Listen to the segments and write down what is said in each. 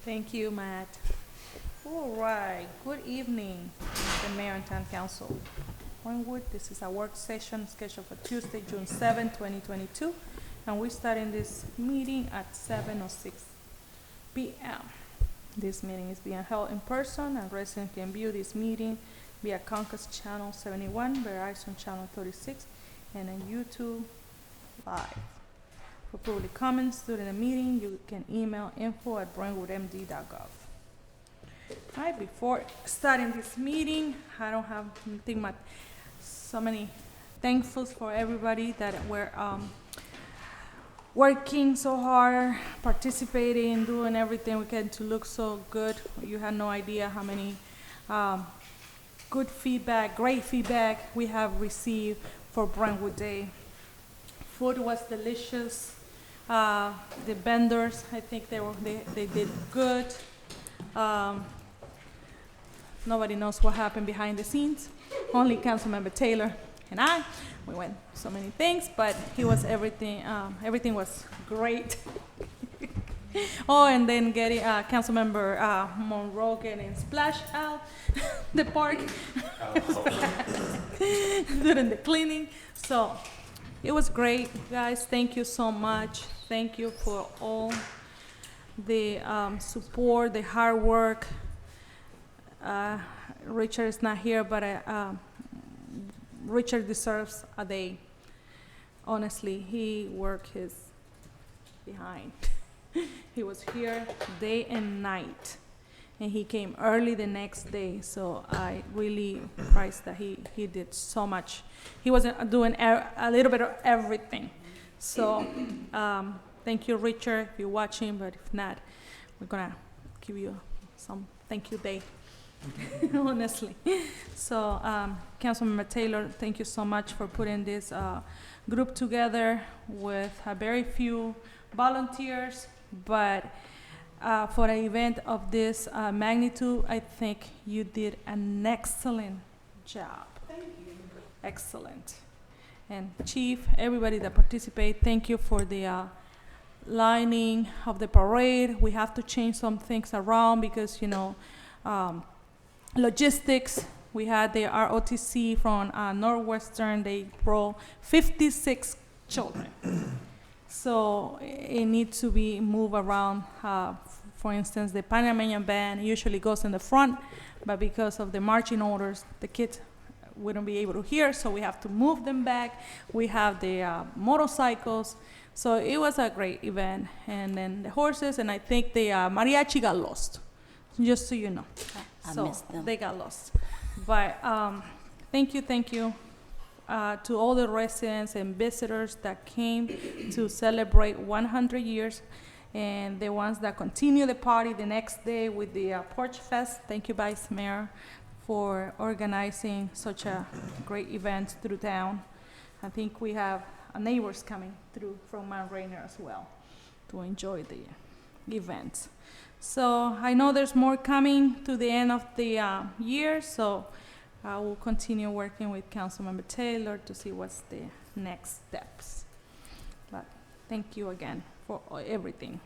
Thank you, Matt. All right, good evening, the Mayor and Town Council. Onward, this is a work session scheduled for Tuesday, June 7, 2022, and we're starting this meeting at 7:06 p.m. This meeting is being held in person, and residents can view this meeting via Comcast Channel 71, Verizon Channel 36, and on YouTube Live. For public comments during the meeting, you can email info@brentwoodmd.gov. All right, before starting this meeting, I don't have anything but so many thankfuls for everybody that were working so hard, participating, doing everything we can to look so good. You had no idea how many good feedback, great feedback we have received for Brentwood Day. Food was delicious. The vendors, I think they did good. Nobody knows what happened behind the scenes. Only Councilmember Taylor and I. We went so many things, but he was everything. Everything was great. Oh, and then getting Councilmember Monroe getting splashed out the park during the cleaning. So it was great, guys. Thank you so much. Thank you for all the support, the hard work. Richard is not here, but Richard deserves a day. Honestly, he worked his behind. He was here day and night, and he came early the next day. So I really prize that he did so much. He was doing a little bit of everything. So thank you, Richard, if you're watching. But if not, we're gonna give you some thank you day. Honestly. So Councilmember Taylor, thank you so much for putting this group together with very few volunteers, but for an event of this magnitude, I think you did an excellent job. Thank you. Excellent. And Chief, everybody that participated, thank you for the lining of the parade. We have to change some things around because, you know, logistics. We had the ROTC from Northwestern. They brought 56 children. So it needs to be moved around. For instance, the Panamanian band usually goes in the front, but because of the marching orders, the kids wouldn't be able to hear, so we have to move them back. We have the motorcycles. So it was a great event. And then the horses, and I think the mariachi got lost, just so you know. I So missed them. they got lost. But thank you to all the residents and visitors that came to celebrate 100 years, and the ones that continue the party the next day with the Porch Fest. Thank you, Vice Mayor, for organizing such a great event through town. I think we have neighbors coming through from Mount Rainier as well to enjoy the event. So I know there's more coming to the end of the year, so I will continue working with Councilmember Taylor to see what's the next steps. But thank you again for everything.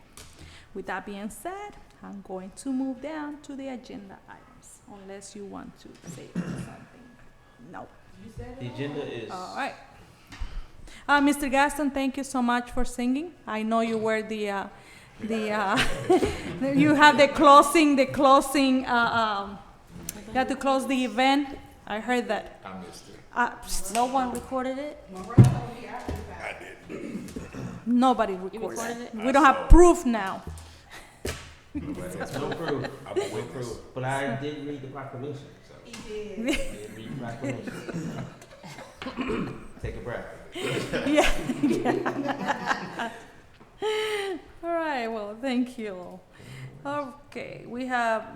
With that being said, I'm going to move down to the agenda items, unless you want to say something. No. The agenda is. All right. Mr. Gaston, thank you so much for singing. I know you were the you have the closing, you have to close the event. I heard that. I missed it. No one recorded it? I did. Nobody You recorded recorded it. it? We don't have proof now. That's no proof. I'm a witness. But I did read the proclamation, so. He I did read the proclamation. Take a breath. Yeah. All right, well, thank you. Okay,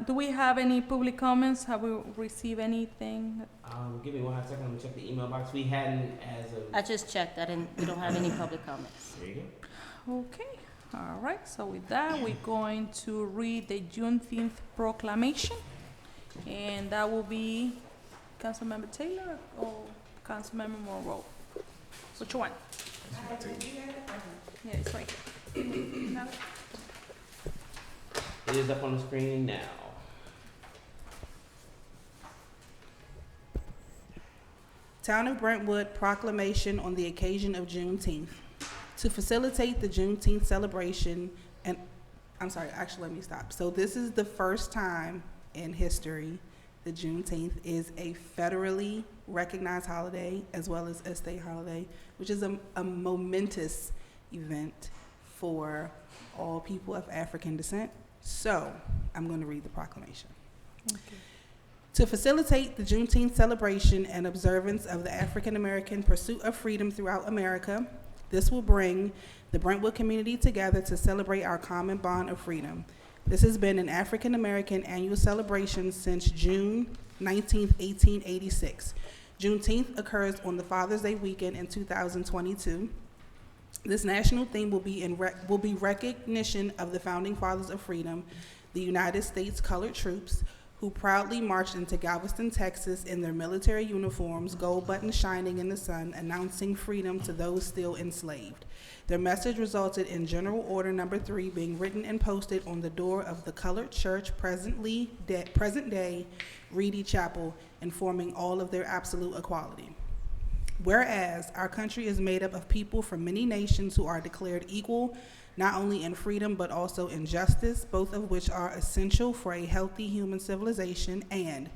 do we have any public comments? Have we received anything? Give me 1 second, let me check the email box. We hadn't as of. I just checked. We don't have any public comments. There you go. Okay, all right, so with that, we're going to read the Juneteenth Proclamation. And that will be Councilmember Taylor or Councilmember Monroe? Which one? Yeah, it's right here. You have it? It is up on the screen now. Town of Brentwood proclamation on the occasion of Juneteenth. To facilitate the Juneteenth celebration, and I'm sorry, actually let me stop. So this is the first time in history that Juneteenth is a federally recognized holiday as well as a state holiday, which is a momentous event for all people of African descent. So I'm going to read the proclamation. Okay. To facilitate the Juneteenth celebration and observance of the African American pursuit of freedom throughout America, this will bring the Brentwood community together to celebrate our common bond of freedom. This has been an African American annual celebration since June 19, 1886. Juneteenth occurs on the Father's Day weekend in 2022. This national theme will be recognition of the founding fathers of freedom, the United States colored troops, who proudly marched into Galveston, Texas in their military uniforms, gold buttons shining in the sun, announcing freedom to those still enslaved. Their message resulted in General Order No. 3 being written and posted on the door of the colored church, present day Rainie Chapel, informing all of their absolute equality. Whereas our country is made up of people from many nations who are declared equal, not only in freedom but also in justice, both of which are essential for a healthy human civilization. And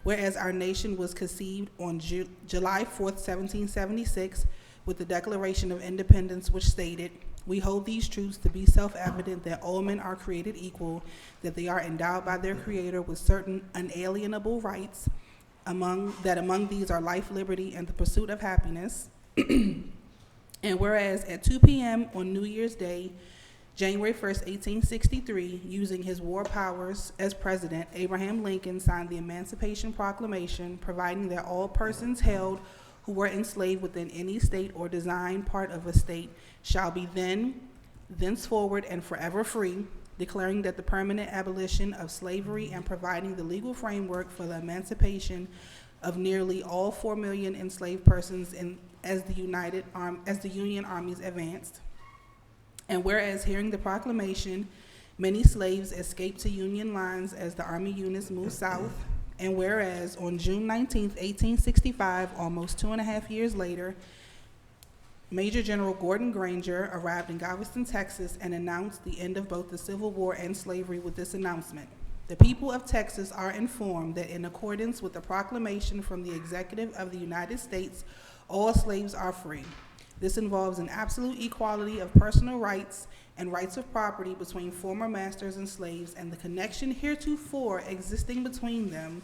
whereas our nation was conceived on July 4th, 1776, with the Declaration of Independence, which stated, "We hold these truths to be self-evident that all men are created equal, that they are endowed by their Creator with certain unalienable rights, among these are life, liberty, and the pursuit of happiness." And whereas at 2 p.m. on New Year's Day, January 1st, 1863, using his war powers as president, Abraham Lincoln signed the Emancipation Proclamation, providing that all persons held who were enslaved within any state or designed part of a state shall be thenceforward and forever free, declaring that the permanent abolition of slavery and providing the legal framework for the emancipation of nearly all 4 million enslaved persons as the Union armies advanced. And whereas hearing the proclamation, many slaves escaped to Union lines as the Army units moved south. And whereas on June 19, 1865, almost 2.5 years later, Major General Gordon Granger arrived in Galveston, Texas, and announced the end of both the Civil War and slavery with this announcement: "The people of Texas are informed that in accordance with the proclamation from the Executive of the United States, all slaves are free. This involves an absolute equality of personal rights and rights of property between former masters and slaves, and the connection heretofore existing between them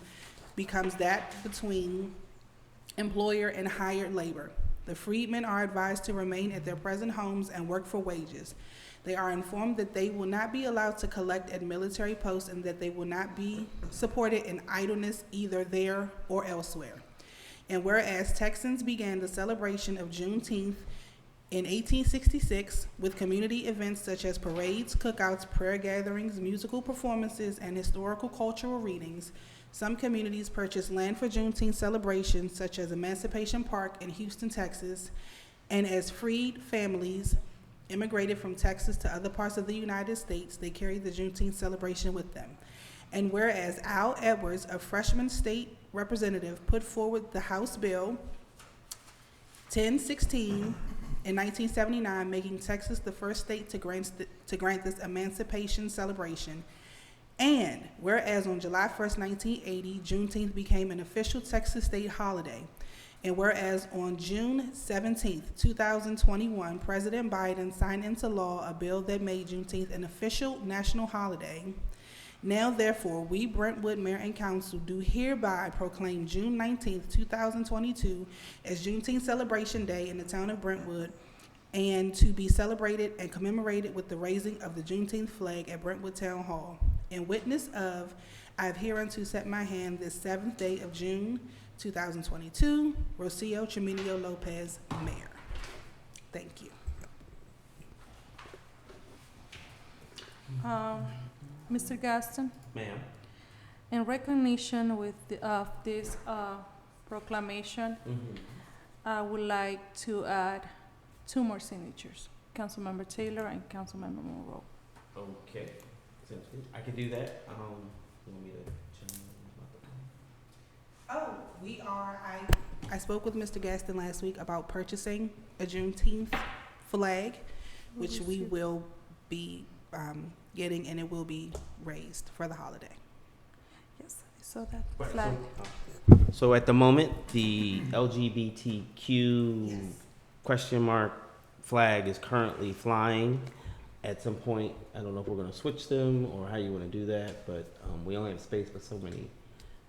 becomes that between employer and hired labor. The freedmen are advised to remain at their present homes and work for wages. They are informed that they will not be allowed to collect at military posts and that they will not be supported in idleness either there or elsewhere. And whereas Texans began the celebration of Juneteenth in 1866 with community events such as parades, cookouts, prayer gatherings, musical performances, and historical cultural readings, some communities purchased land for Juneteenth celebrations such as Emancipation Park in Houston, Texas, and as freed families immigrated from Texas to other parts of the United States, they carried the Juneteenth celebration with them. And whereas Al Edwards, a freshman state representative, put forward the House Bill 1016 in 1979, making Texas the first state to grant this emancipation celebration. And whereas on July 1st, 1980, Juneteenth became an official Texas state holiday. And whereas on June 17th, 2021, President Biden signed into law a bill that made Juneteenth an official national holiday. Now, therefore, we, Brentwood Mayor and Council, do hereby proclaim June 19th, 2022 as Juneteenth Celebration Day in the town of Brentwood, and to be celebrated and commemorated with the raising of the Juneteenth Flag at Brentwood Town Hall. In witness of, I have hereunto set my hand this 7th day of June, 2022, Rocio Treminio Lopez, Mayor. Thank you. Mr. Gaston, Ma'am. in recognition of this proclamation, I would like to add 2 more signatures, Councilmember Taylor and Councilmember Monroe. Okay. Sounds good. I can do that. You want me to change my Oh, we are, I spoke with Mr. Gaston last week about purchasing a Juneteenth flag, which we will be getting, and it will be raised for the holiday. Yes, I saw that Right, flag. So at the moment, the LGBTQ Yes. question mark flag is currently flying. At some point, I don't know if we're going to switch them or how you want to do that, but we only have space for so many.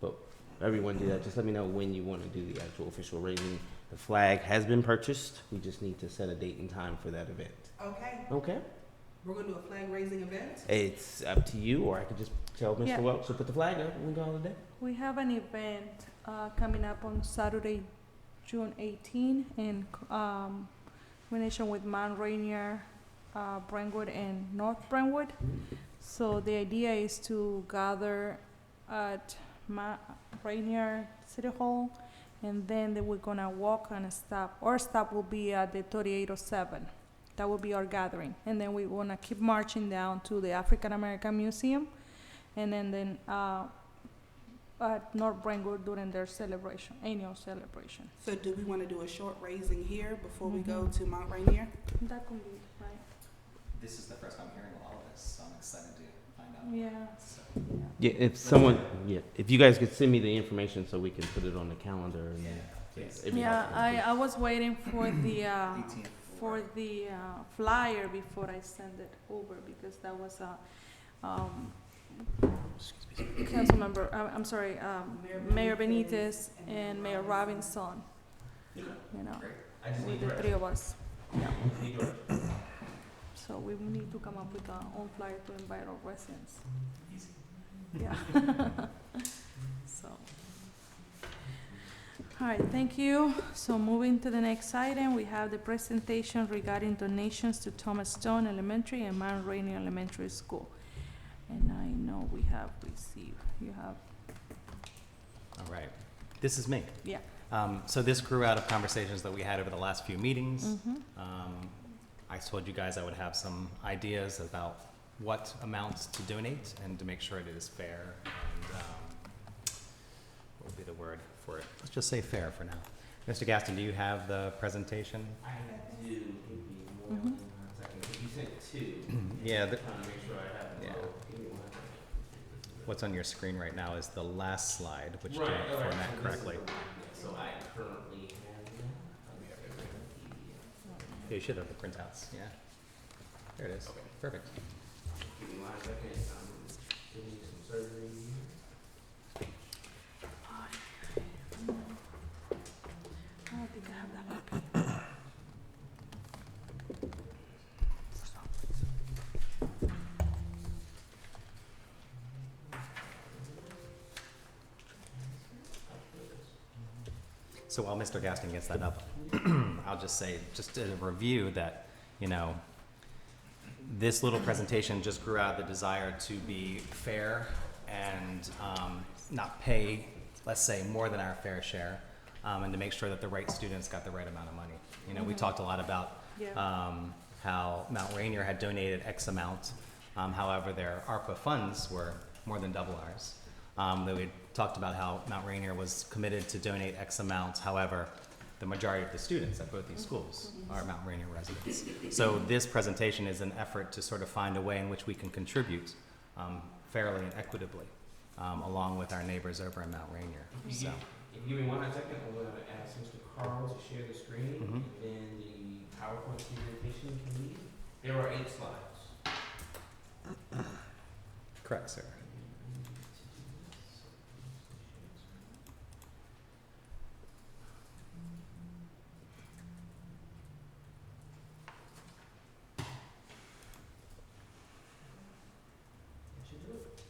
But everyone do that. Just let me know when you want to do the actual official raising. The flag has been purchased. We just need to set a date and time for that event. Okay, Okay. we're gonna do a flag raising event. It's up to you, or I could just tell Mr. Yeah. Welch to put the flag up and we call it a day. We have an event coming up on Saturday, June 18, in combination with Mount Rainier, Brentwood, and North Brentwood. So the idea is to gather at Mount Rainier City Hall, and then we're gonna walk and stop. Our stop will be at the 3807. That will be our gathering, and then we wanna keep marching down to the African American Museum, and then at North Brentwood during their celebration, annual celebration. So do we wanna do a short raising here before we go to Mount Rainier? That could be, right? This is the first time hearing all of this, so I'm excited to find out. Yeah. So, Yeah, if you guys could send me the information so we can put it on the calendar. And please. it'd be Yeah, helpful. I was waiting for the 18th. flyer before I send it over, because that was a council member, I'm sorry, Mayor Benitez and Mayor Robinson, you know, Great. I just with need the three of us. Yeah. direction. So we need to come up with our own flyer to invite our residents. Easy. Yeah. So. All right, thank you. So moving to the next item, we have the presentation regarding donations to Thomas Stone Elementary and Mount Rainier Elementary School. And I know we have received, you have, All right. This is me. yeah. So this grew out of conversations that we had over the last few meetings. Mhm. I told you guys I would have some ideas about what amounts to donate and to make sure it is fair. And what would be the word for it? Let's just say fair for now. Mr. Gaston, do you have the presentation? I do. Give me one Mhm. second. You sent two. Yeah, I'm trying to make sure I have them Yeah. both. Give me 1 second. What's on your screen right now is the last slide, which Right, didn't all right, format so this is correctly. the one. So I currently have them. Yeah, you should have the printouts, yeah. There it is. Okay. Perfect. Give me 1 second. I'm doing some surgery here. I don't think I have that copy. So while Mr. Gaston gets that up, I'll just say, just a review that, you know, this little presentation just grew out of the desire to be fair and not pay, let's say, more than our fair share, and to make sure that the right students got the right amount of money. You know, we talked a lot about Yeah. how Mount Rainier had donated X amount. However, their ARPA funds were more than double ours. That we talked about how Mount Rainier was committed to donate X amount. However, the majority of the students at both these schools are Mount Rainier residents. So this presentation is an effort to sort of find a way in which we can contribute fairly and equitably, along with our neighbors over in Mount Rainier. So, If you give me 1 second, I'm going to ask Mr. Carl to share the screen, Mhm. and then the PowerPoint presentation can lead. There are 8 slides. correct, sir. That should do it.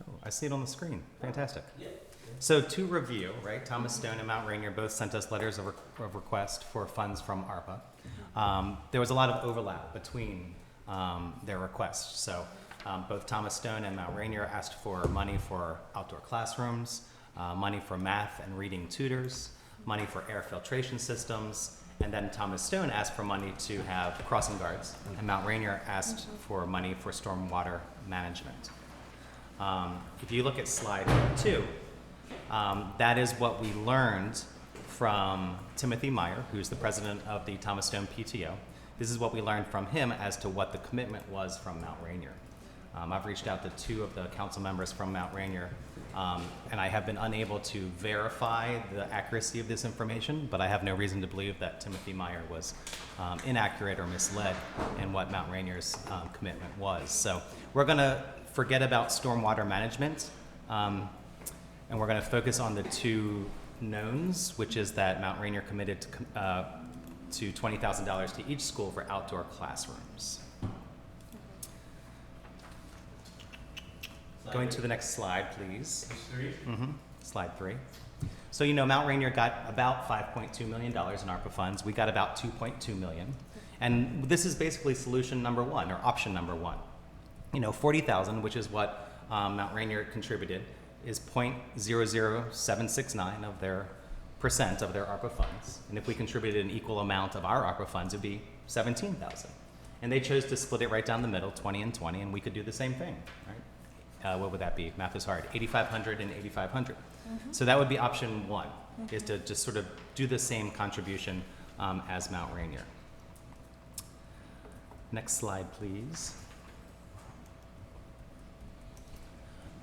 Oh, I see it on the screen. Fantastic. Yeah. So to review, right, Thomas Stone and Mount Rainier both sent us letters of request for funds from ARPA. There was a lot of overlap between their requests. So both Thomas Stone and Mount Rainier asked for money for outdoor classrooms, money for math and reading tutors, money for air filtration systems, and then Thomas Stone asked for money to have crossing guards, and Mount Rainier asked for money for stormwater management. If you look at slide 2, that is what we learned from Timothy Meyer, who's the president of the Thomas Stone PTO. This is what we learned from him as to what the commitment was from Mount Rainier. I've reached out to 2 of the council members from Mount Rainier, and I have been unable to verify the accuracy of this information, but I have no reason to believe that Timothy Meyer was inaccurate or misled in what Mount Rainier's commitment was. So we're going to forget about stormwater management, and we're going to focus on the 2 knowns, which is that Mount Rainier committed to $20,000 to each school for outdoor classrooms. Going to the next slide, please. Slide 3. So you know Mount Rainier got about $5.2 million in ARPA funds. We got about $2.2 million. And this is basically solution number 1, or option number 1. You know, $40,000, which is what Mount Rainier contributed, is 0.00769 of their percent of their ARPA funds. And if we contributed an equal amount of our ARPA funds, it would be $17,000. And they chose to split it right down the middle, 20 and 20, and we could do the same thing, right? What would that be? Math is hard. 8,500 and 8,500. So that would be option 1, is to just sort of do the same contribution as Mount Rainier. Next slide, please.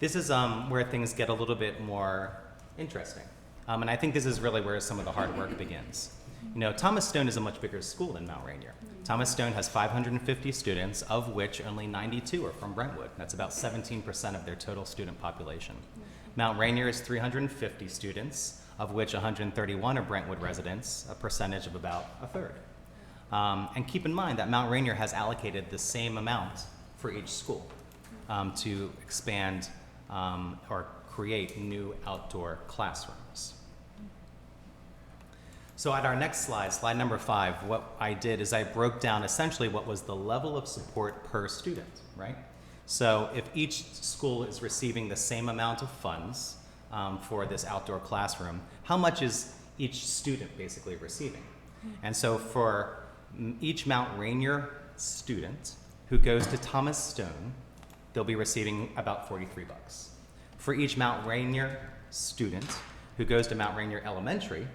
This is where things get a little bit more interesting. And I think this is really where some of the hard work begins. You know, Thomas Stone is a much bigger school than Mount Rainier. Thomas Stone has 550 students, of which only 92 are from Brentwood. That's about 17% of their total student population. Mount Rainier is 350 students, of which 131 are Brentwood residents, a percentage of about a third. And keep in mind that Mount Rainier has allocated the same amount for each school to expand or create new outdoor classrooms. So at our next slide, slide number 5, what I did is I broke down essentially what was the level of support per student, right? So if each school is receiving the same amount of funds for this outdoor classroom, how much is each student basically receiving? And so for each Mount Rainier student who goes to Thomas Stone, they'll be receiving about $43. For each Mount Rainier student who goes to Mount Rainier Elementary,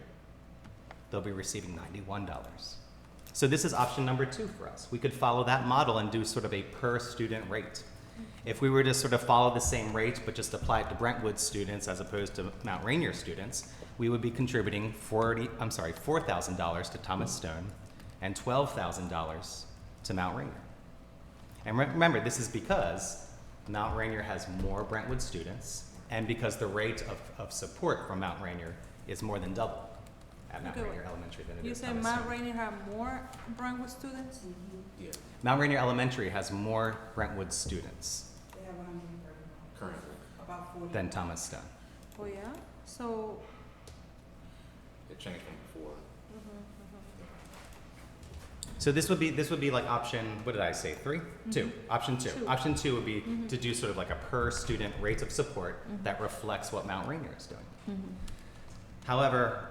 they'll be receiving $91. So this is option number 2 for us. We could follow that model and do sort of a per student rate. If we were to sort of follow the same rate but just apply it to Brentwood students as opposed to Mount Rainier students, we would be contributing $4,000 to Thomas Stone and $12,000 to Mount Rainier. And remember, this is because Mount Rainier has more Brentwood students and because the rate of support from Mount Rainier is more than double at Mount Rainier Elementary than it You You is said Thomas Mount Stone. Rainier have more Brentwood students? Yeah, Mount Rainier Elementary has more Brentwood students They have 130, currently. about 40. than Thomas Stone. Oh, yeah? So, It changed from before. So this would be like option, what did I say, 3? 2, option 2. Two. Option 2 would be to do sort of like a per student rate of support that reflects what Mount Rainier is doing. However,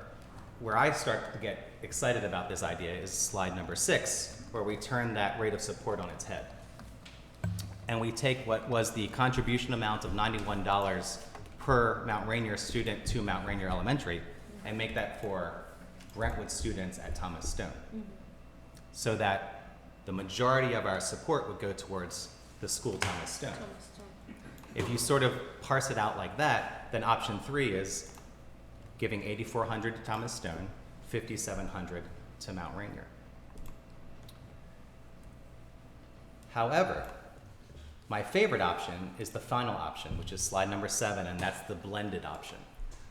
where I start to get excited about this idea is slide number 6, where we turn that rate of support on its head. And we take what was the contribution amount of $91 per Mount Rainier student to Mount Rainier Elementary and make that for Brentwood students at Thomas Stone. So that the majority of our support would go towards the school Thomas Stone. If you sort of parse it out like that, then option 3 is giving $8,400 to Thomas Stone, $5,700 to Mount Rainier. However, my favorite option is the final option, which is slide number 7, and that's the blended option.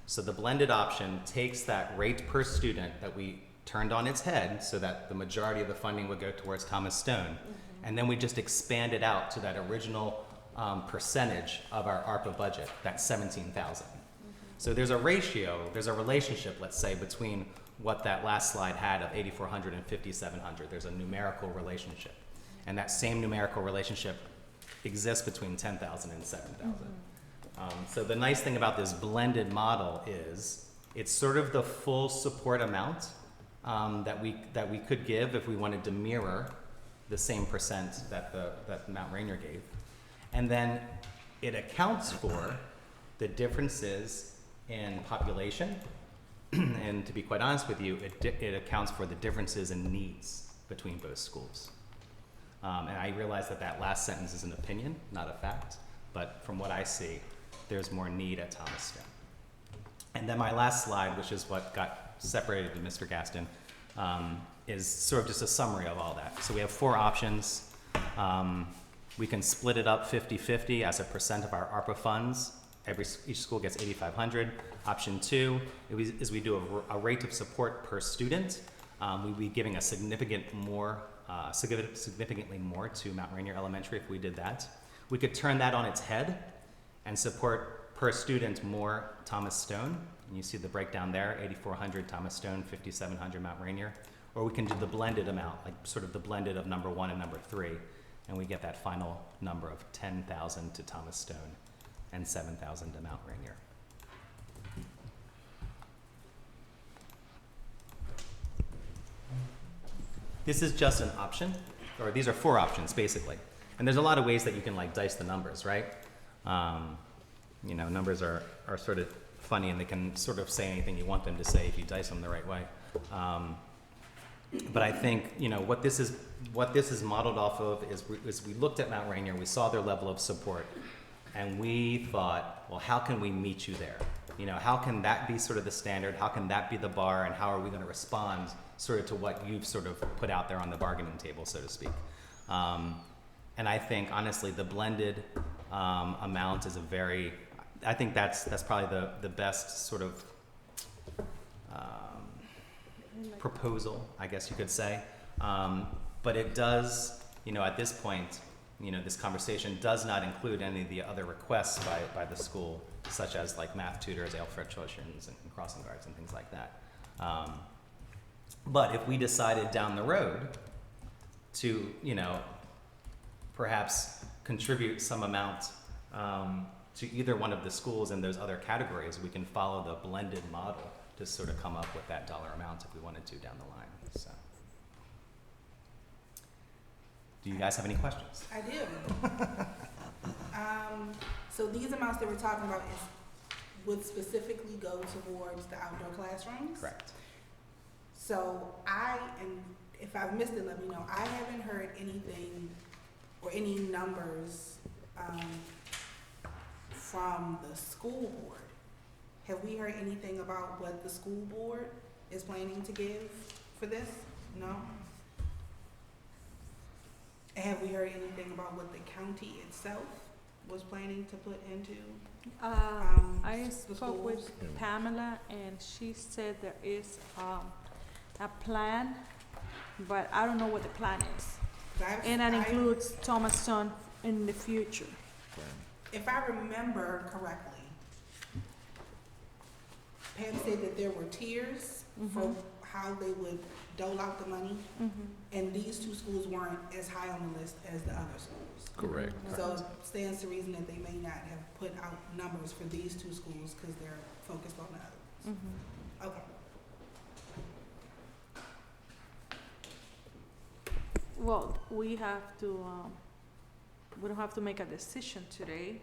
So the blended option takes that rate per student that we turned on its head so that the majority of the funding would go towards Thomas Stone, and then we just expand it out to that original percentage of our ARPA budget, that $17,000. So there's a ratio, there's a relationship, let's say, between what that last slide had of $8,400 and $5,700. There's a numerical relationship. And that same numerical relationship exists between $10,000 and $7,000. So the nice thing about this blended model is It's sort of the full support amount that we could give if we wanted to mirror the same percent that Mount Rainier gave. And then it accounts for the differences in population, and to be quite honest with you, it accounts for the differences in needs between both schools. And I realize that last sentence is an opinion, not a fact, but from what I see, there's more need at Thomas Stone. And then my last slide, which is what got separated to Mr. Gaston, is sort of just a summary of all that. So we have 4 options. We can split it up 50-50 as a percent of our ARPA funds. Each school gets $8,500. Option 2 is we do a rate of support per student. We'd be giving a significantly more to Mount Rainier Elementary if we did that. We could turn that on its head and support per student more Thomas Stone. And you see the breakdown there, $8,400 Thomas Stone, $5,700 Mount Rainier. Or we can do the blended amount, like sort of the blended of number 1 and number 3, and we get that final number of $10,000 to Thomas Stone and $7,000 to Mount Rainier. This is just an option, or these are 4 options basically. And there's a lot of ways that you can like dice the numbers, right? You know, numbers are sort of funny, and they can sort of say anything you want them to say if you dice them the right way. But I think, you know, what this is modeled off of is we looked at Mount Rainier, we saw their level of support, and we thought, well, how can we meet you there? You know, how can that be sort of the standard? How can that be the bar? And how are we going to respond sort of to what you've sort of put out there on the bargaining table, so to speak? And I think, honestly, the blended amount is I think that's probably the best sort of proposal, I guess you could say. But it does, you know, at this point, you know, this conversation does not include any of the other requests by the school, such as like math tutors, Alfred tuitions, and crossing guards and things like that. But if we decided down the road to, you know, perhaps contribute some amount to either one of the schools in those other categories, we can follow the blended model to sort of come up with that dollar amount if we wanted to down the line. So, do you guys have any questions? I do. So these amounts that we're talking about would specifically go towards the outdoor classrooms? Correct. So and if I've missed it, let me know. I haven't heard anything or any numbers from the school board. Have we heard anything about what the school board is planning to give for this? No? And have we heard anything about what the county itself was planning to put into? I the spoke with schools? Pamela, and she said there is a plan, but I don't know what the plan is. And that includes Thomas Stone in the future. If I remember correctly, Pam said that there were tiers for how they would dole out the money, and these 2 schools weren't as high on the list as the other schools. Correct. So it stands to reason that they may not have put out numbers for these 2 schools because they're focused on the others. Okay. Well, we have to, we don't have to make a decision today.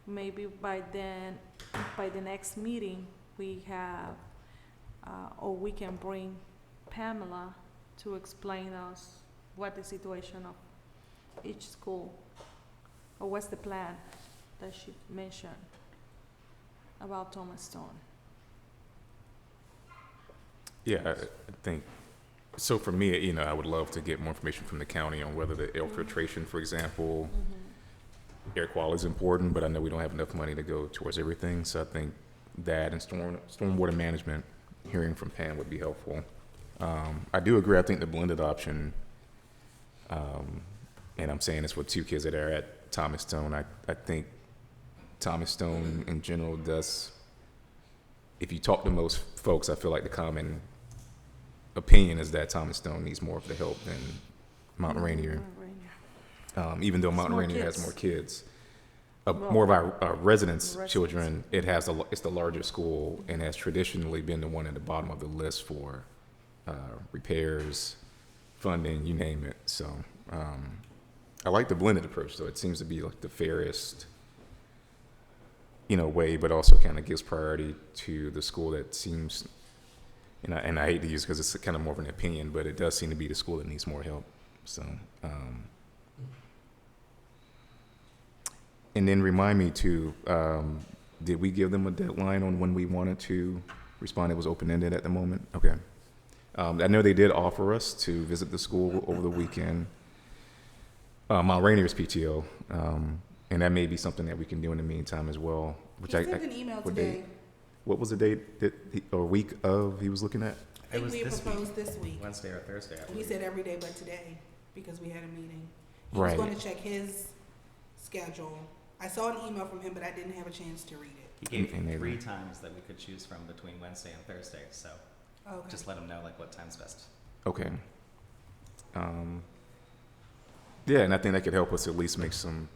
Maybe by the next meeting, we have, or we can bring Pamela to explain us what the situation of each school, or what's the plan that she mentioned about Thomas Stone. Yeah, I think, so for me, you know, I would love to get more information from the county on whether the air filtration, for example, air quality is important, but I know we don't have enough money to go towards everything. So I think that and stormwater management, hearing from Pam would be helpful. I do agree. I think the blended option, and I'm saying this with 2 kids that are at Thomas Stone, I think Thomas Stone in general does, if you talk to most folks, I feel like the common opinion is that Thomas Stone needs more of the help than Mount Rainier. Even though Mount Rainier has more kids. more of our residents' Residents. children, it's the larger school and has traditionally been the one at the bottom of the list for repairs, funding, you name it. So I like the blended approach, though. It seems to be like the fairest, way, but also kind of gives priority to the school that seems, and I hate to use it because it's kind of more of an opinion, but it does seem to be the school that needs more help. So, and then remind me too, did we give them a deadline on when we wanted to respond? It was open-ended at the moment? Okay. I know they did offer us to visit the school over the weekend, Mount Rainier's PTO, and that may be something that we can do in the meantime as well. Which He sent an email what today. date? What was the date that or week of he was looking at? I think we had proposed this week. Wednesday or Thursday, I We believe. said every day but today, because we had a meeting. He Right. was going to check his schedule. I saw an email from him, but I didn't have a chance to read it. He gave And they- 3 times that we could choose from between Wednesday and Thursday, so Okay. just let him know like what time's best. Okay. Yeah, and I think that could help us at least make some,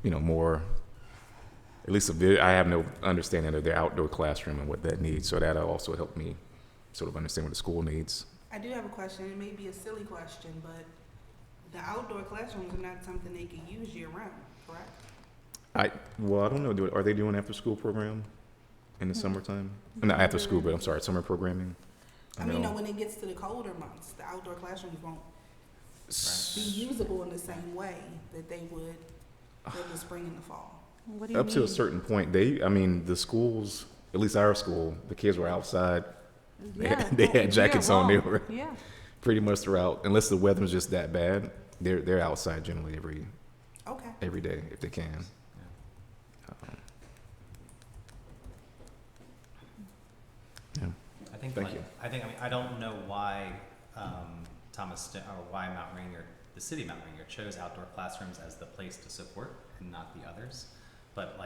more, at least I have no understanding of their outdoor classroom and what that needs, so that'll also help me sort of understand what the school needs. I do have a question. It may be a silly question, but the outdoor classrooms are not something they can use year-round, correct? I don't know, are they doing after-school program in the summertime? Not after school, but I'm sorry, summer programming? I mean, when it gets to the colder months, the outdoor classrooms won't be usable in the same way that they would in the spring and the fall. What do you Up to a mean? certain point, the schools, at least our school, the kids were outside. They had jackets on. They were Yeah. pretty much throughout, unless the weather was just that bad. They're outside generally Okay. every day if they can. Yeah. I think, Thank you. I don't know why why Mount Rainier, the city of Mount Rainier, chose outdoor classrooms as the place to support and not the others. But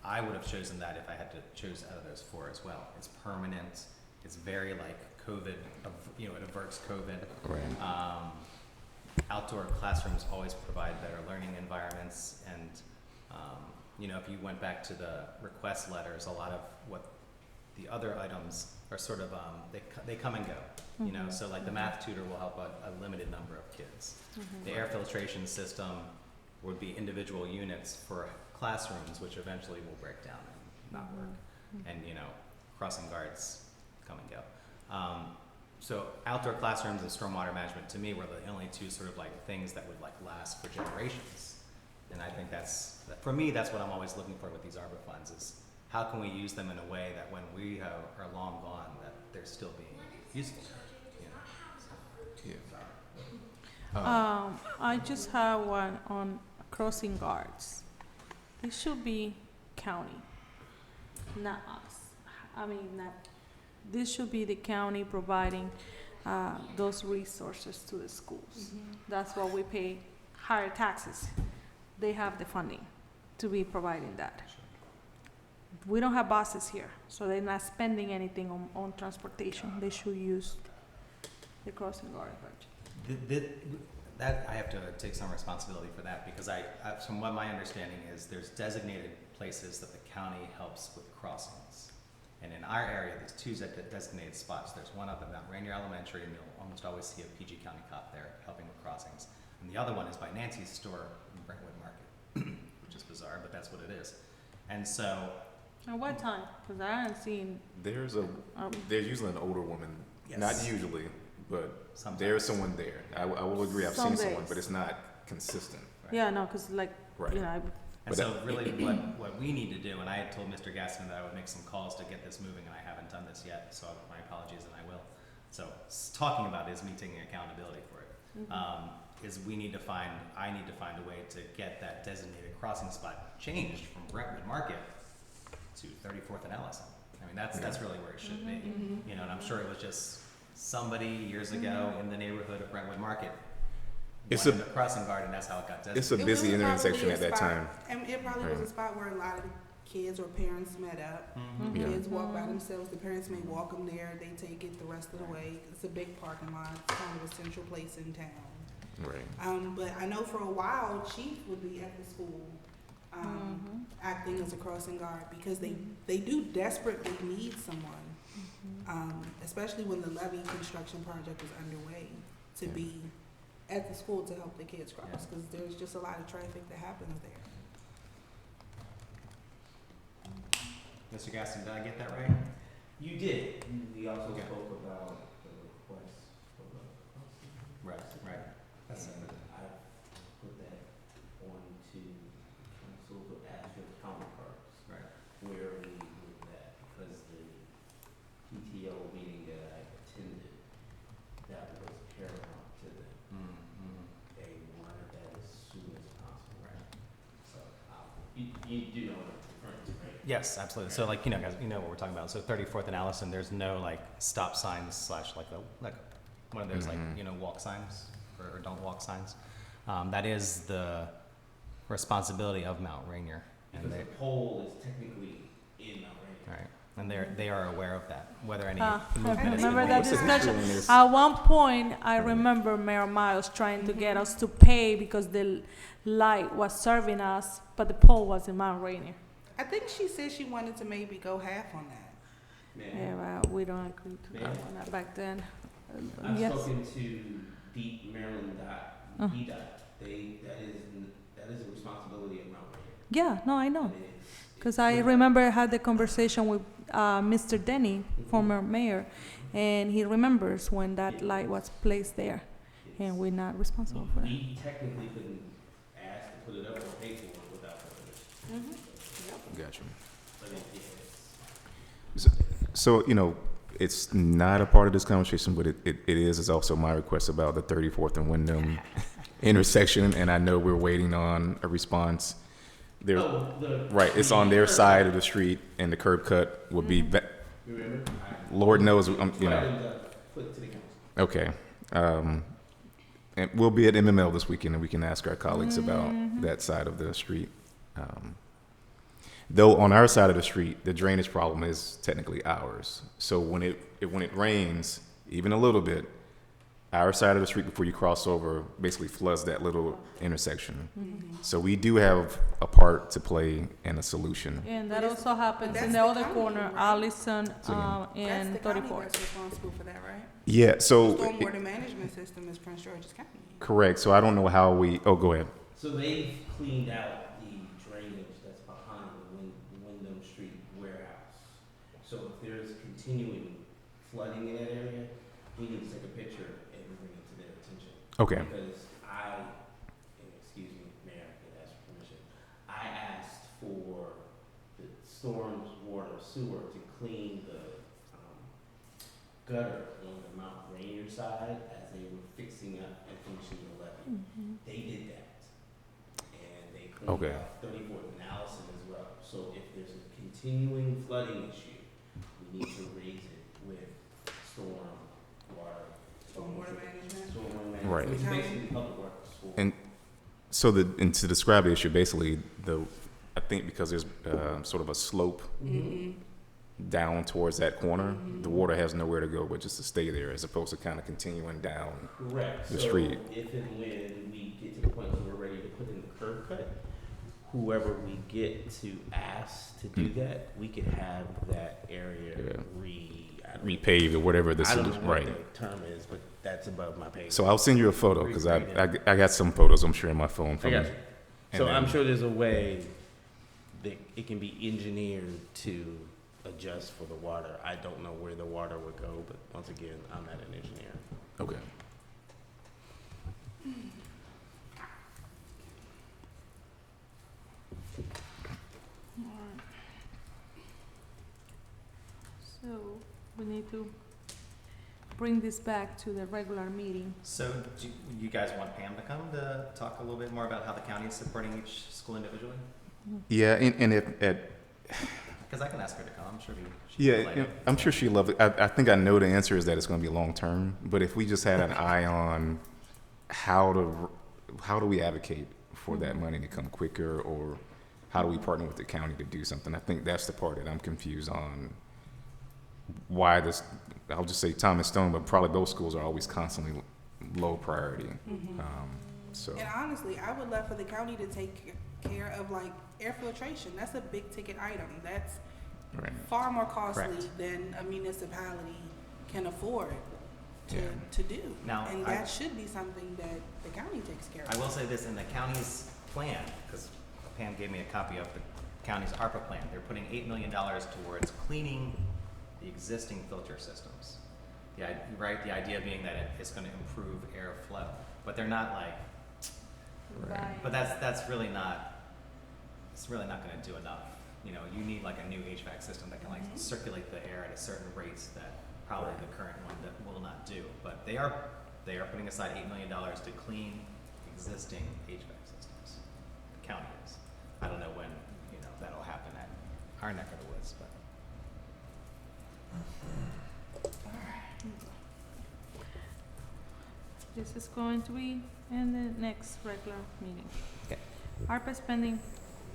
I would have chosen that if I had to choose out of those 4 as well. It's permanent. It's very COVID. It averts COVID. Right. Outdoor classrooms always provide better learning environments, and if you went back to the request letters, a lot of what the other items are sort of they come and go. So the math tutor will help a limited number of kids. The air filtration system would be individual units for classrooms, which eventually will break down and not work. And crossing guards come and go. So outdoor classrooms and stormwater management to me were the only 2 sort of things that would last for generations. And I think for me that's what I'm always looking for with these ARPA funds is how can we use them in a way that when we are long gone that they're still being useful. I just have one on crossing guards. It should be county, not us. This should be the county providing those resources to the schools. That's what we pay higher taxes. They have the funding to be providing that. We don't have buses here, so they're not spending anything on transportation. They should use the crossing guard budget. That I have to take some responsibility for that because from what my understanding is, there's designated places that the county helps with crossings. And in our area, there's 2 designated spots. There's one up at Mount Rainier Elementary, and you'll almost always see a PG County cop there helping with crossings. And the other one is by Nancy's store in Brentwood Market, which is bizarre, but that's what it is. And so, At what time? Because I haven't seen. There's usually an older woman, Yes. not usually, but Sometimes. there's someone there. I will agree, I've Some seen someone, days. but it's not consistent. Right. Yeah, no, because Right. And But so really what we need to do, and I had told Mr. Gaston that I would make some calls to get this moving, and I haven't done this yet, so my apologies, and I will. So talking about is me taking accountability for it. Is I need to find a way to get that designated crossing spot changed from Brentwood Market to 34th and Ellison. That's really where it should be. And I'm sure it was just somebody years ago in the neighborhood of Brentwood Market It's wanted a crossing guard, and that's how it got designated. It's a busy It was intersection probably at a that spot- time. And it probably was a spot where a lot of the kids or parents met up. Yeah. Kids walk by themselves. The parents may walk them there. They take it the rest of the way. It's a big parking lot. It's kind of a central place in town. Right. But I know for a while, Chief would be at the school acting as a crossing guard, because they do desperately need someone, especially when the levee construction project is underway, to be at the school to help the kids cross, because there's just a lot of traffic that happens there. Mr. Gaston, did I get that right? You did. We also Okay. spoke about the request for the. Right. That's it. I put that on to council, but ask your counterparts. Right. Where we with that, because the PTO meeting that I attended, that was paramount to them. Mm-hmm. They wanted that as soon as possible. Right. So, you do know what I'm referring to, right? Yes, absolutely. So like, guys, you know what we're talking about. So 34th and Allison, there's no like stop signs slash like one of those like, walk signs or don't walk signs. That is the responsibility of Mount Rainier. And Because the pole is technically in Mount Rainier. right. And they are aware of that, whether any I movement is remember being that made. discussion. At one point, I remember Mayor Miles trying to get us to pay because the light was serving us, but the pole was in Mount Rainier. I think she said she wanted to maybe go half on that. Yeah, well, we don't agree to that Yeah. on that back then. I've Yes. spoken to Deep Maryland EDOT. That is a responsibility of Mount Rainier. Yeah, no, I know. It is. Because I remember I had the conversation with Mr. Denny, former mayor, and he remembers when that light was placed there, and we're not responsible for that. We technically couldn't ask to put it up or pay for it without permission. Gotcha. But it's So, it's not a part of this conversation, but it is. It's also my request about the 34th and Wyndham intersection, and I know we're waiting on a response. They're, right, it's on their side of the street, and the curb cut will be, remember? Lord knows, Put it to the council. Okay. And we'll be at MML this weekend, and we can ask our colleagues about that side of the street. Though on our side of the street, the drainage problem is technically ours. So when it rains, even a little bit, our side of the street before you cross over basically floods that little intersection. So we do have a part to play in a solution. And that But it's- also happens that's in the the other county, corner, right? Allison, again. That's and the county 34th. that's responsible for that, right? Yeah, The so, stormwater management system is Prince George's County. correct. So I don't know how go ahead. So they've cleaned out the drainage that's behind the Wyndham Street warehouse. So if there's continuing flooding in that area, we need to take a picture and bring it to their attention. Okay. Because and excuse me, Mayor, I could ask for permission. I asked for the storm water sewer to clean the gutter on the Mount Rainier side as they were fixing up and finishing the levee. They did that. And they cleaned Okay. out 34th and Allison as well. So if there's a continuing flooding issue, we need to raise it with stormwater Stormwater management. Right. Which is basically public works. And so and to describe the issue, basically, I think because there's sort of a slope down towards that corner, the water has nowhere to go but just to stay there, as opposed to kind of continuing down. Correct. The So street. if and when we get to the point where we're ready to put in the curb cut, whoever we get to ask to do that, we could have that area Repaved or whatever the I don't solution, know what right? the term is, but that's above my pay. So I'll send you a photo because I got some photos, I'm sure, in my phone. I From got you. So and I'm then- sure there's a way that it can be engineered to adjust for the water. I don't know where the water would go, but once again, I'm not an engineer. Okay. So we need to bring this back to the regular meeting. So do you guys want Pam to come to talk a little bit more about how the county is supporting each school individually? Yeah, and Because I can ask her to come. I'm sure she'd yeah, delighted. I'm sure she loved it. I think I know the answer is that it's going to be long term. But if we just had an eye on how do we advocate for that money to come quicker, or how do we partner with the county to do something? I think that's the part that I'm confused on. Why this? I'll just say Thomas Stone, but probably those schools are always constantly low priority. So And honestly, I would love for the county to take care of like air filtration. That's a big ticket item. That's Right. far more costly Correct. than a municipality can afford to, Yeah. to do. Now, And I- that should be something that the county takes care I of. will say this, in the county's plan, because Pam gave me a copy of the county's ARPA plan, they're putting $8 million towards cleaning the existing filter systems. Right, the idea being that it's gonna improve airflow, but they're not like, Right. but that's really not, it's really not gonna do enough. You know, you need like a new HVAC system that can like circulate the air at a certain rates that probably the current one that will not do. But they are putting aside $8 million to clean existing HVAC systems. The county is. I don't know when, you know, that'll happen at our neck of the woods, but. This is going to be in the next regular meeting. Okay. ARPA spending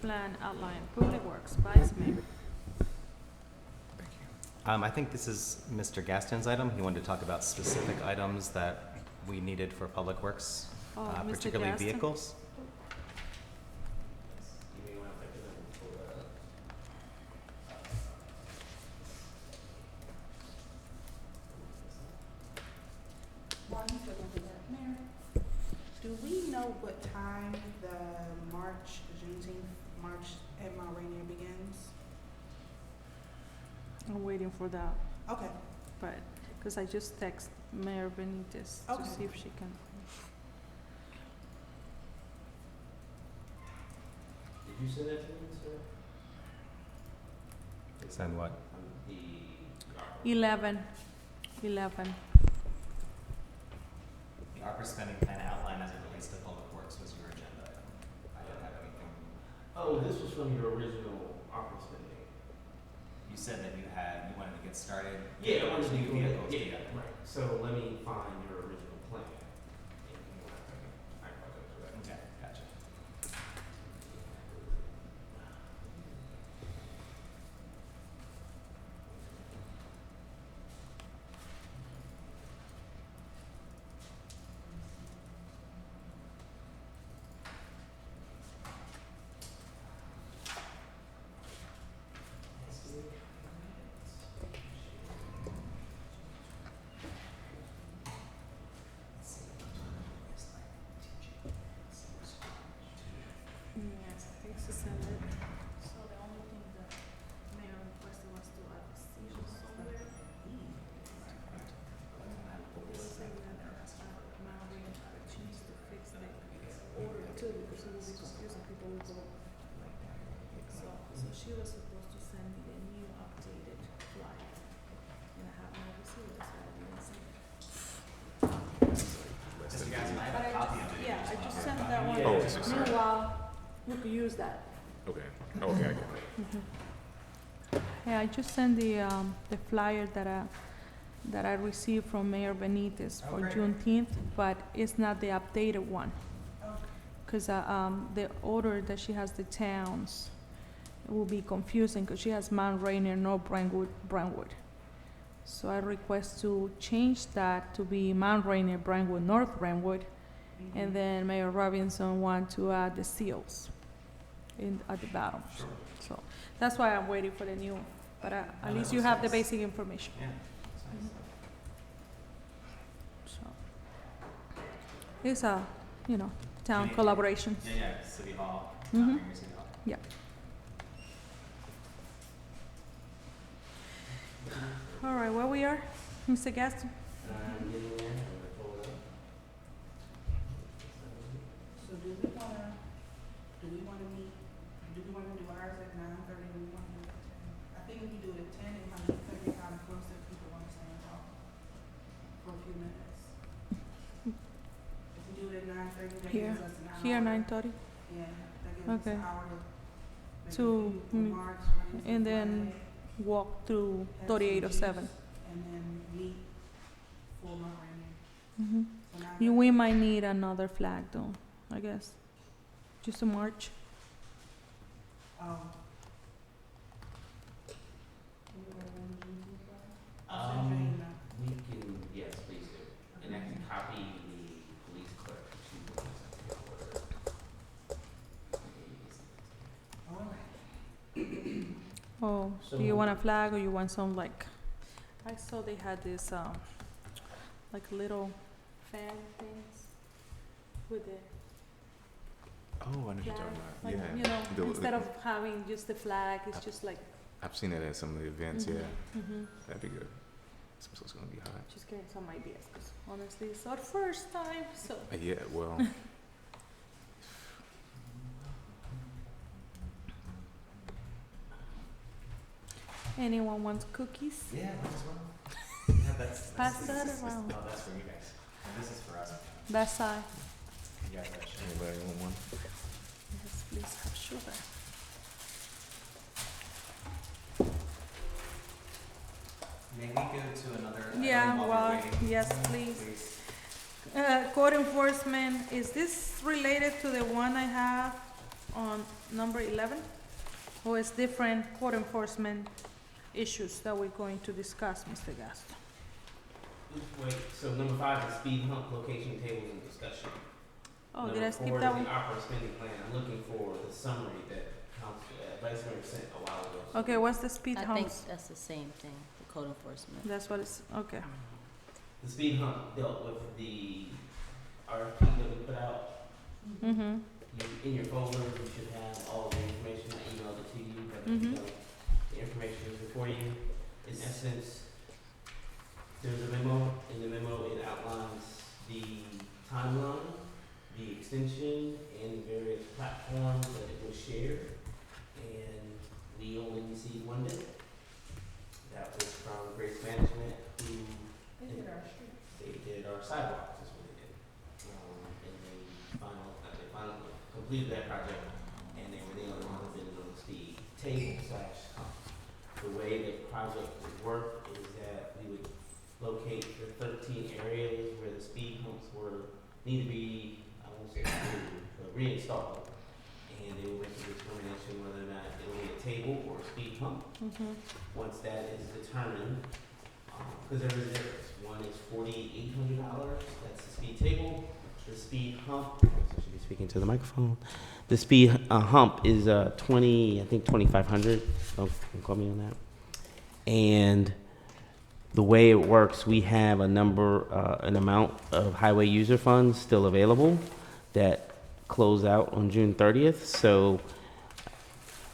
plan outline, Public Works, Vice Mayor. I think this is Mr. Gaston's item. He wanted to talk about specific items that we needed for Public Works, Oh, Mr. particularly Gaston? vehicles. While he's looking for that, Mayor, do we know what time the Juneteenth march at Mount Rainier begins? I'm waiting for that, Okay, but, because I just text Mayor Benitez to Okay. see if she can. Did you send that to me, sir? Send what? The 11. The ARPA spending plan outline as it relates to Public Works was your agenda item. I don't have anything. Oh, this was from your original ARPA spending. You said that you wanted to get started. Yeah, I wanted to New do vehicles yeah, together. right. So let me find your original plan. I apologize for that. Okay, gotcha. Yes, I think she sent it. So the only thing that Mayor requested was to add the seizure somewhere. They said that Mount Rainier needs to fix the order too, because it will be confusing, people will go like that. So she was supposed to send me the new updated flyer, and I have not received it, so I didn't send it. Mr. Gaston, I have But a copy of it. yeah, I just sent that one. Oh, it's just- Meanwhile, you could use that. Okay. Okay, I get it. Yeah, I just sent the flyer that I received from Mayor Benitez for Okay. Juneteenth, but it's not the updated one. Because the order that she has the towns, it will be confusing, because she has Mount Rainier, North Brentwood. So I request to change that to be Mount Rainier, Brentwood, North Brentwood, and then Mayor Robinson want to add the seals at the bottom. So that's why I'm waiting for the new, but at least you have the basic information. Yeah, that's nice. So it's a, town Yeah. collaboration. Yeah, City Hall, Mhm. Mount Rainier City Hall. Yeah. All right, where we are, Mr. Gaston? I'm getting there, I'm gonna pull it up. so do we wanna meet, do we wanna do ours at 9:30, do we wanna do it at 10? I think if you do it at 10, it might be kind of close if people wanna stay and talk for a few minutes. If we do it at 9:30, that Here. gives us an hour. Here, 9:30, Yeah, that gives us Okay. an hour to make To, a few remarks, raise the and then flag, walk through have some 3807. juice, and then meet for Mount Rainier. Mhm. So 9:30. We might need another flag though, I guess, just a march. Oh. We wanna run the Juneteenth flag? I'll send you an email. We can, yes, please do. And I can copy the police clerk. She will send the order. Oh, So- do you want a flag or you want some like, I saw they had this, like little fan things with the Oh, I know what you're flag. talking about. Like, Yeah. you know, The- instead of having just the flag, it's just like. I've seen it at some of the events, yeah. Mm-hmm. That'd be good. So it's gonna be hot. Just getting some ideas, because honestly, it's our first time, so. Yeah, well, Anyone wants cookies? Yeah, that's well. That's Pass that around. No, that's for you guys. This is for us. That side. You guys are sharing. anybody want one? Yes, please have sugar. May we go to another? item Yeah, while we're well, waiting? yes, please. Code enforcement, is this related to the one I have on number 11? Or is different code enforcement issues that we're going to discuss, Mr. Gaston? Wait, so number 5 is speed hump location tables and discussion. Oh, did Number I skip 4 that is one? the opera spending plan. I'm looking for the summary that Vice Mayor sent a while ago. Okay, what's the speed I think humps? that's the same thing, the code enforcement. That's what it's, okay. The speed hump dealt with the RFP that we put out. Mm-hmm. In your folder, you should have all the information. I emailed it to you, but Mhm. the information is before you. In essence, there's a memo. In the memo, it outlines the timeline, the extension, and the various platforms that it was shared. And we only received one bid. That was from Grace Management, who they did our sidewalks, is what they did. And they finally completed that project, and they were the only ones that did it on the speed table / hump. The way the project would work is that we would locate the 13 areas where the speed humps need to be, I won't say removed, but reinstalled. And they will make a determination whether or not it will be a table or a speed hump. Mm-hmm. Once that is determined, because there is a difference. One is $4,800, that's the speed table. The speed hump, I should be speaking to the microphone. The speed hump is I think 2,500. Don't call me on that. And the way it works, we have an amount of highway user funds still available that close out on June 30th. So,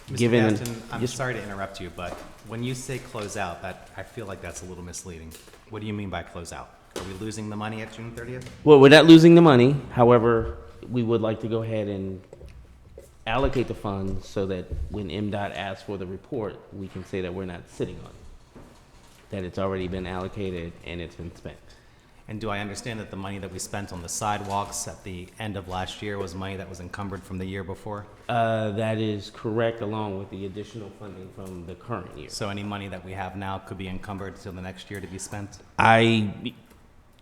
Mr. given Gaston, I'm yes. sorry to interrupt you, but when you say close out, I feel like that's a little misleading. What do you mean by close out? Are we losing the money at June 30th? Well, we're not losing the money. However, we would like to go ahead and allocate the funds so that when MDOT asks for the report, we can say that we're not sitting on it, that it's already been allocated and it's been spent. And do I understand that the money that we spent on the sidewalks at the end of last year was money that was encumbered from the year before? That is correct, along with the additional funding from the current year. So any money that we have now could be encumbered till the next year to be spent?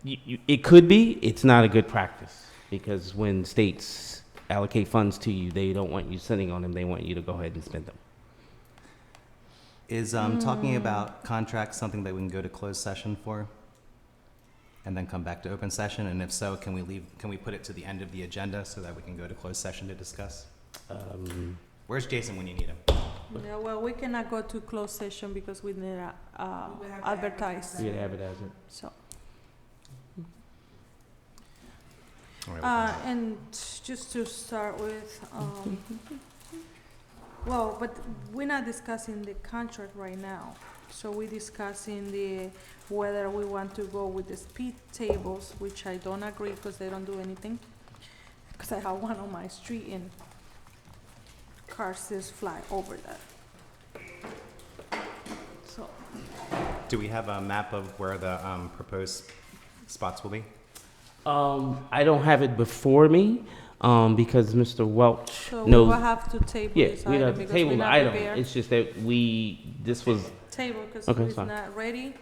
It could be. It's not a good practice, because when states allocate funds to you, they don't want you sitting on them. They want you to go ahead and spend them. Is talking about contracts something that we can go to closed session for? And then come back to open session? And if so, can we put it to the end of the agenda so that we can go to closed session to discuss? Where's Jason when you need him? Yeah, well, we cannot go to closed session because we need We would have to advertise, You can advertise it. so. All right, And just to start with, well, but we're not discussing the contract right now. So we're discussing whether we want to go with the speed tables, which I don't agree because they don't do anything. Because I have one on my street and cars just fly over that. So, Do we have a map of where the proposed spots will be? I don't have it before me, because Mr. Welch so we knows. will have to table Yeah, this we item have to because table we're the not item. prepared. It's just that this was, Table because Okay, it's fine. not ready.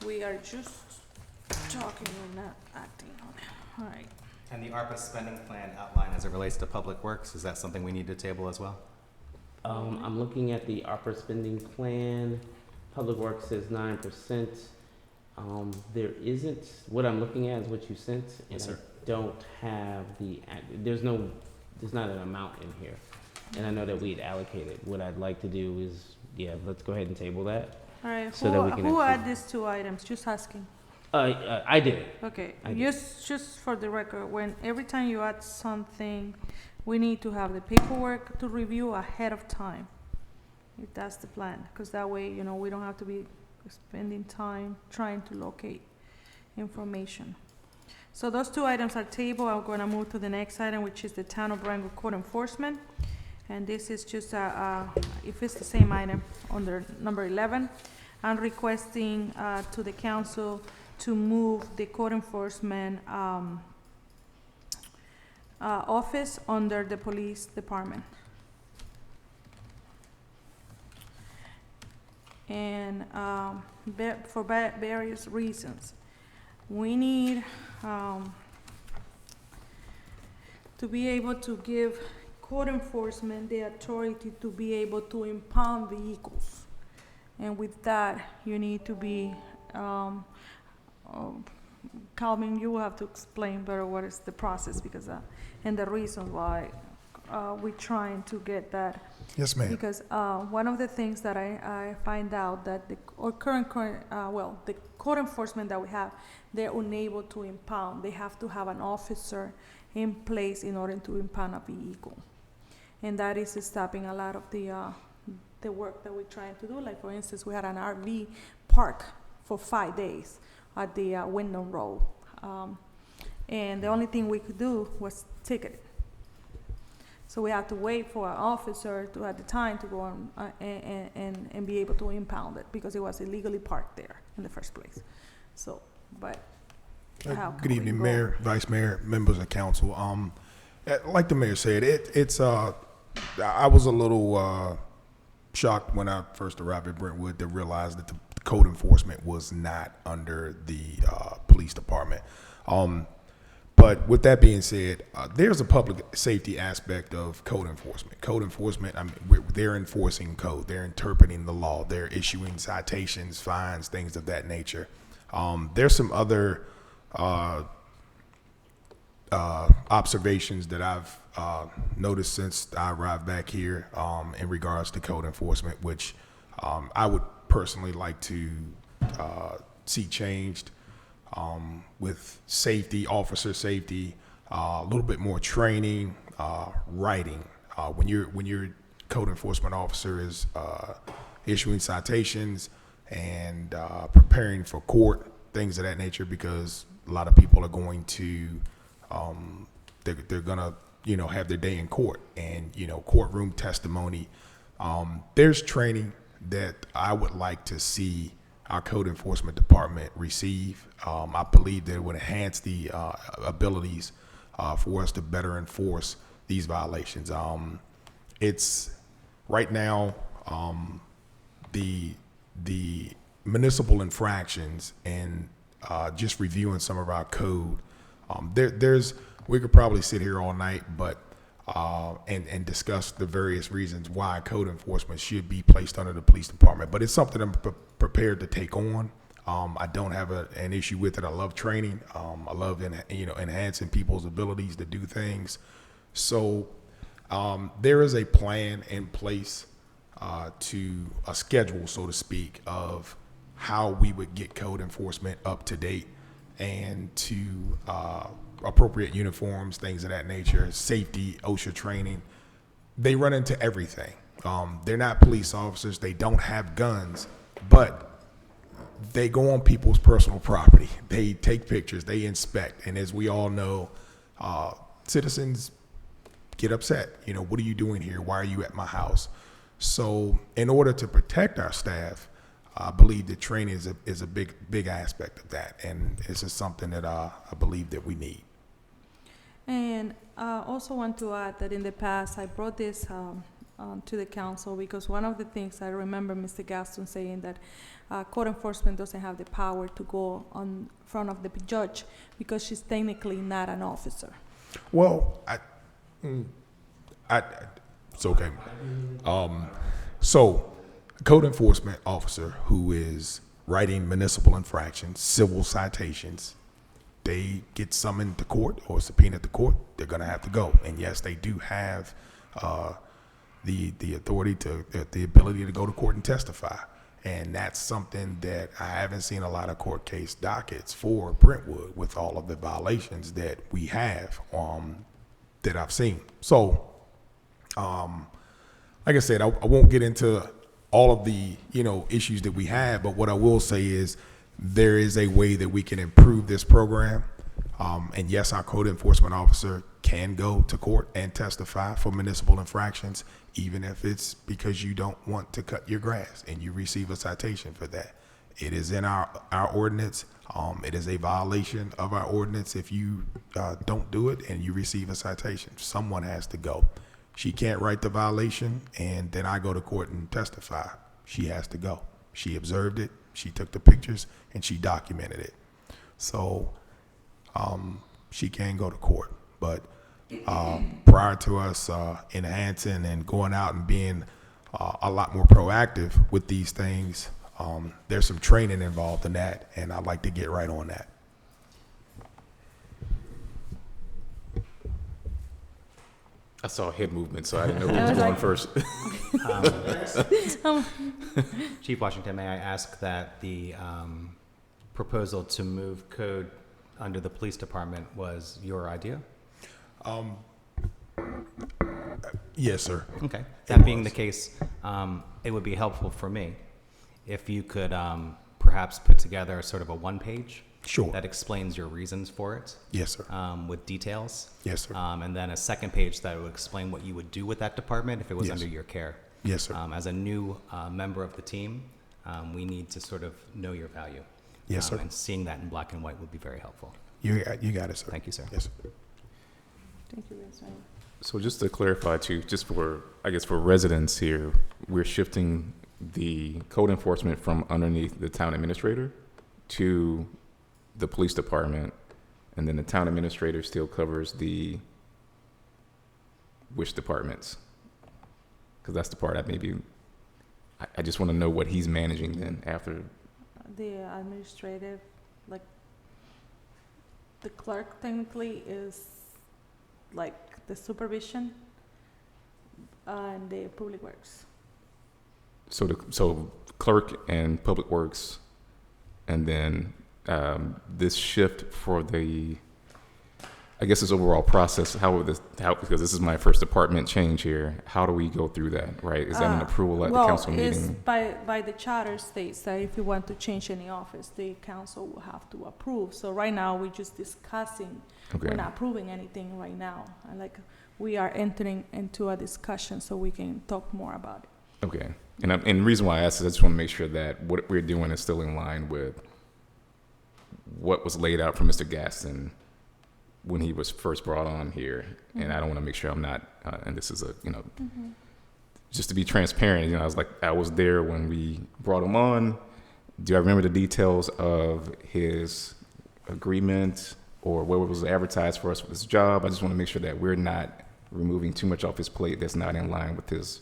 We are just talking and not acting on it. All right. And the ARPA spending plan outline as it relates to public works, is that something we need to table as well? I'm looking at the opera spending plan. Public Works says 9%. There isn't, what I'm looking at is what you sent, and Yes, I sir. don't have there's not an amount in here. And I know that we'd allocated. What I'd like to do is yeah, let's go ahead and table that. All right, So that we can who actually- add these two items? Just asking. I did. Okay, I did. just for the record, when every time you add something, we need to have the paperwork to review ahead of time. If that's the plan, because that way, you know, we don't have to be spending time trying to locate information. So those two items are tabled. I'm gonna move to the next item, which is the Town of Brentwood Code Enforcement. And this is just, if it's the same item, under number 11, I'm requesting, to the council to move the code enforcement, office under the police department. And, for various reasons. We need, to be able to give code enforcement the authority to be able to impound vehicles. And with that, you need to be, Calvin, you will have to explain better what is the process, because, and the reason why, we're trying to get that. Yes, ma'am. Because, one of the things that I find out that the code enforcement that we have, they're unable to impound. They have to have an officer in place in order to impound a vehicle. And that is stopping a lot of the work that we're trying to do. Like, for instance, we had an RV park for 5 days at the Wyndham Road. And the only thing we could do was ticket it. So we had to wait for an officer to have the time to go on and be able to impound it, because it was illegally parked there in the first place. So, but how Good can we evening, go? Mayor, Vice Mayor, members of council. Like the mayor said, I was a little shocked when I first arrived at Brentwood to realize that the code enforcement was not under the police department. But with that being said, there's a public safety aspect of code enforcement. Code enforcement, I mean, they're enforcing code. They're interpreting the law. They're issuing citations, fines, things of that nature. There's some other observations that I've noticed since I arrived back here in regards to code enforcement, which I would personally like to see changed. With safety, officer safety, a little bit more training, writing. When your code enforcement officer is issuing citations and preparing for court, things of that nature, because a lot of people are going to, they're gonna, have their day in court, and courtroom testimony. There's training that I would like to see our code enforcement department receive. I believe that it would enhance the abilities for us to better enforce these violations. It's right now the municipal infractions, and just reviewing some of our code. We could probably sit here all night, but and discuss the various reasons why code enforcement should be placed under the police department. But it's something I'm prepared to take on. I don't have an issue with it. I love training. I love enhancing people's abilities to do things. So there is a plan in place, to a schedule, so to speak, of how we would get code enforcement up to date, and to appropriate uniforms, things of that nature, safety, OSHA training. They run into everything. They're not police officers. They don't have guns, but they go on people's personal property. They take pictures, they inspect. And as we all know, citizens get upset. What are you doing here? Why are you at my house? So in order to protect our staff, I believe that training is a big aspect of that. And it's just something that I believe that we need. And I also want to add that in the past, I brought this to the council, because one of the things I remember Mr. Gaston saying that code enforcement doesn't have the power to go on front of the judge, because she's technically not an officer. Well, it's okay. So, a code enforcement officer who is writing municipal infractions, civil citations, they get summoned to court or subpoenaed to court, they're going to have to go. And yes, they do have the authority to the ability to go to court and testify. And that's something that I haven't seen a lot of court case dockets for Brentwood with all of the violations that we have that I've seen. So, like I said, I won't get into all of the issues that we have, but what I will say is there is a way that we can improve this program. And yes, our code enforcement officer can go to court and testify for municipal infractions, even if it's because you don't want to cut your grass and you receive a citation for that. It is in our ordinance. It is a violation of our ordinance if you don't do it and you receive a citation. Someone has to go. She can't write the violation and then I go to court and testify. She has to go. She observed it, she took the pictures, and she documented it. So she can go to court. But prior to us enhancing and going out and being a lot more proactive with these things, there's some training involved in that, and I'd like to get right on that. I saw a head movement, so I didn't know who was going first. Chief Washington, may I ask that the proposal to move code under the police department was your idea? Yes, sir. Okay. That being the case, it would be helpful for me if you could perhaps put together sort of a one-page Sure. that explains your reasons for it. Yes, sir. With details. Yes, sir. And then a second page that would explain what you would do with that department if it was Yes. under your care. Yes, sir. As a new member of the team, we need to sort of know your value. Yes, sir. And seeing that in black and white would be very helpful. You got it, sir. Thank you, sir. Yes, sir. Thank you, Ms. Rainie. So just to clarify too, just for, I guess for residents here, we're shifting the code enforcement from underneath the town administrator to the police department, and then the town administrator still covers which departments? Because that's the part I just want to know what he's managing then after. The administrative, like, the clerk technically is like the supervision and the public works. So clerk and public works, and then this shift for the, I guess this overall process, because this is my first department change here, how do we go through that, right? Is that an approval at the council meeting? By the charter states that if you want to change any office, the council will have to approve. So right now, we're just discussing. Okay. We're not approving anything right now. And we are entering into a discussion so we can talk more about it. Okay. And the reason why I asked is I just want to make sure that what we're doing is still in line with what was laid out for Mr. Gaston when he was first brought on here. Mm-hmm. And I don't want to make sure I'm not, and this is Mm-hmm. just to be transparent, I was there when we brought him on. Do I remember the details of his agreement or what was advertised for us for this job? I just want to make sure that we're not removing too much off his plate that's not in line with his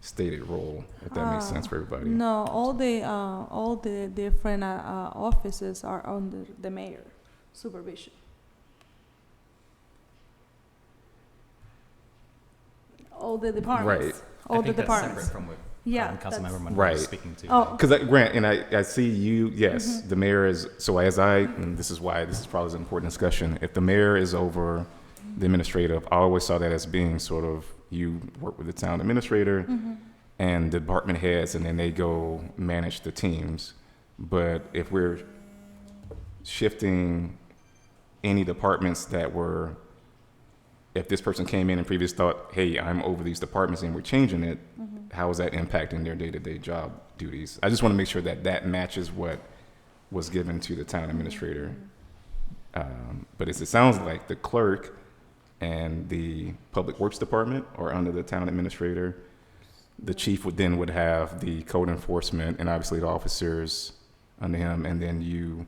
stated role, if that makes sense for everybody. No, all the different offices are under the mayor supervision. All the departments. Right. All I think the that's departments. separate from what that's- Councilmember Monroe Right. was speaking to. Oh. Because Grant, and I see you, yes, the mayor is, so and this is why this is probably an important discussion. If the mayor is over the administrative, I always saw that as being sort of, you work with the town administrator and the department heads, and then they go manage the teams. But if we're shifting any departments that were, if this person came in and previously thought, hey, I'm over these departments and we're changing it, how is that impacting their day-to-day job duties? I just want to make sure that that matches what was given to the town administrator. But as it sounds like the clerk and the public works department are under the town administrator. The chief would have the code enforcement and obviously the officers under him, and then you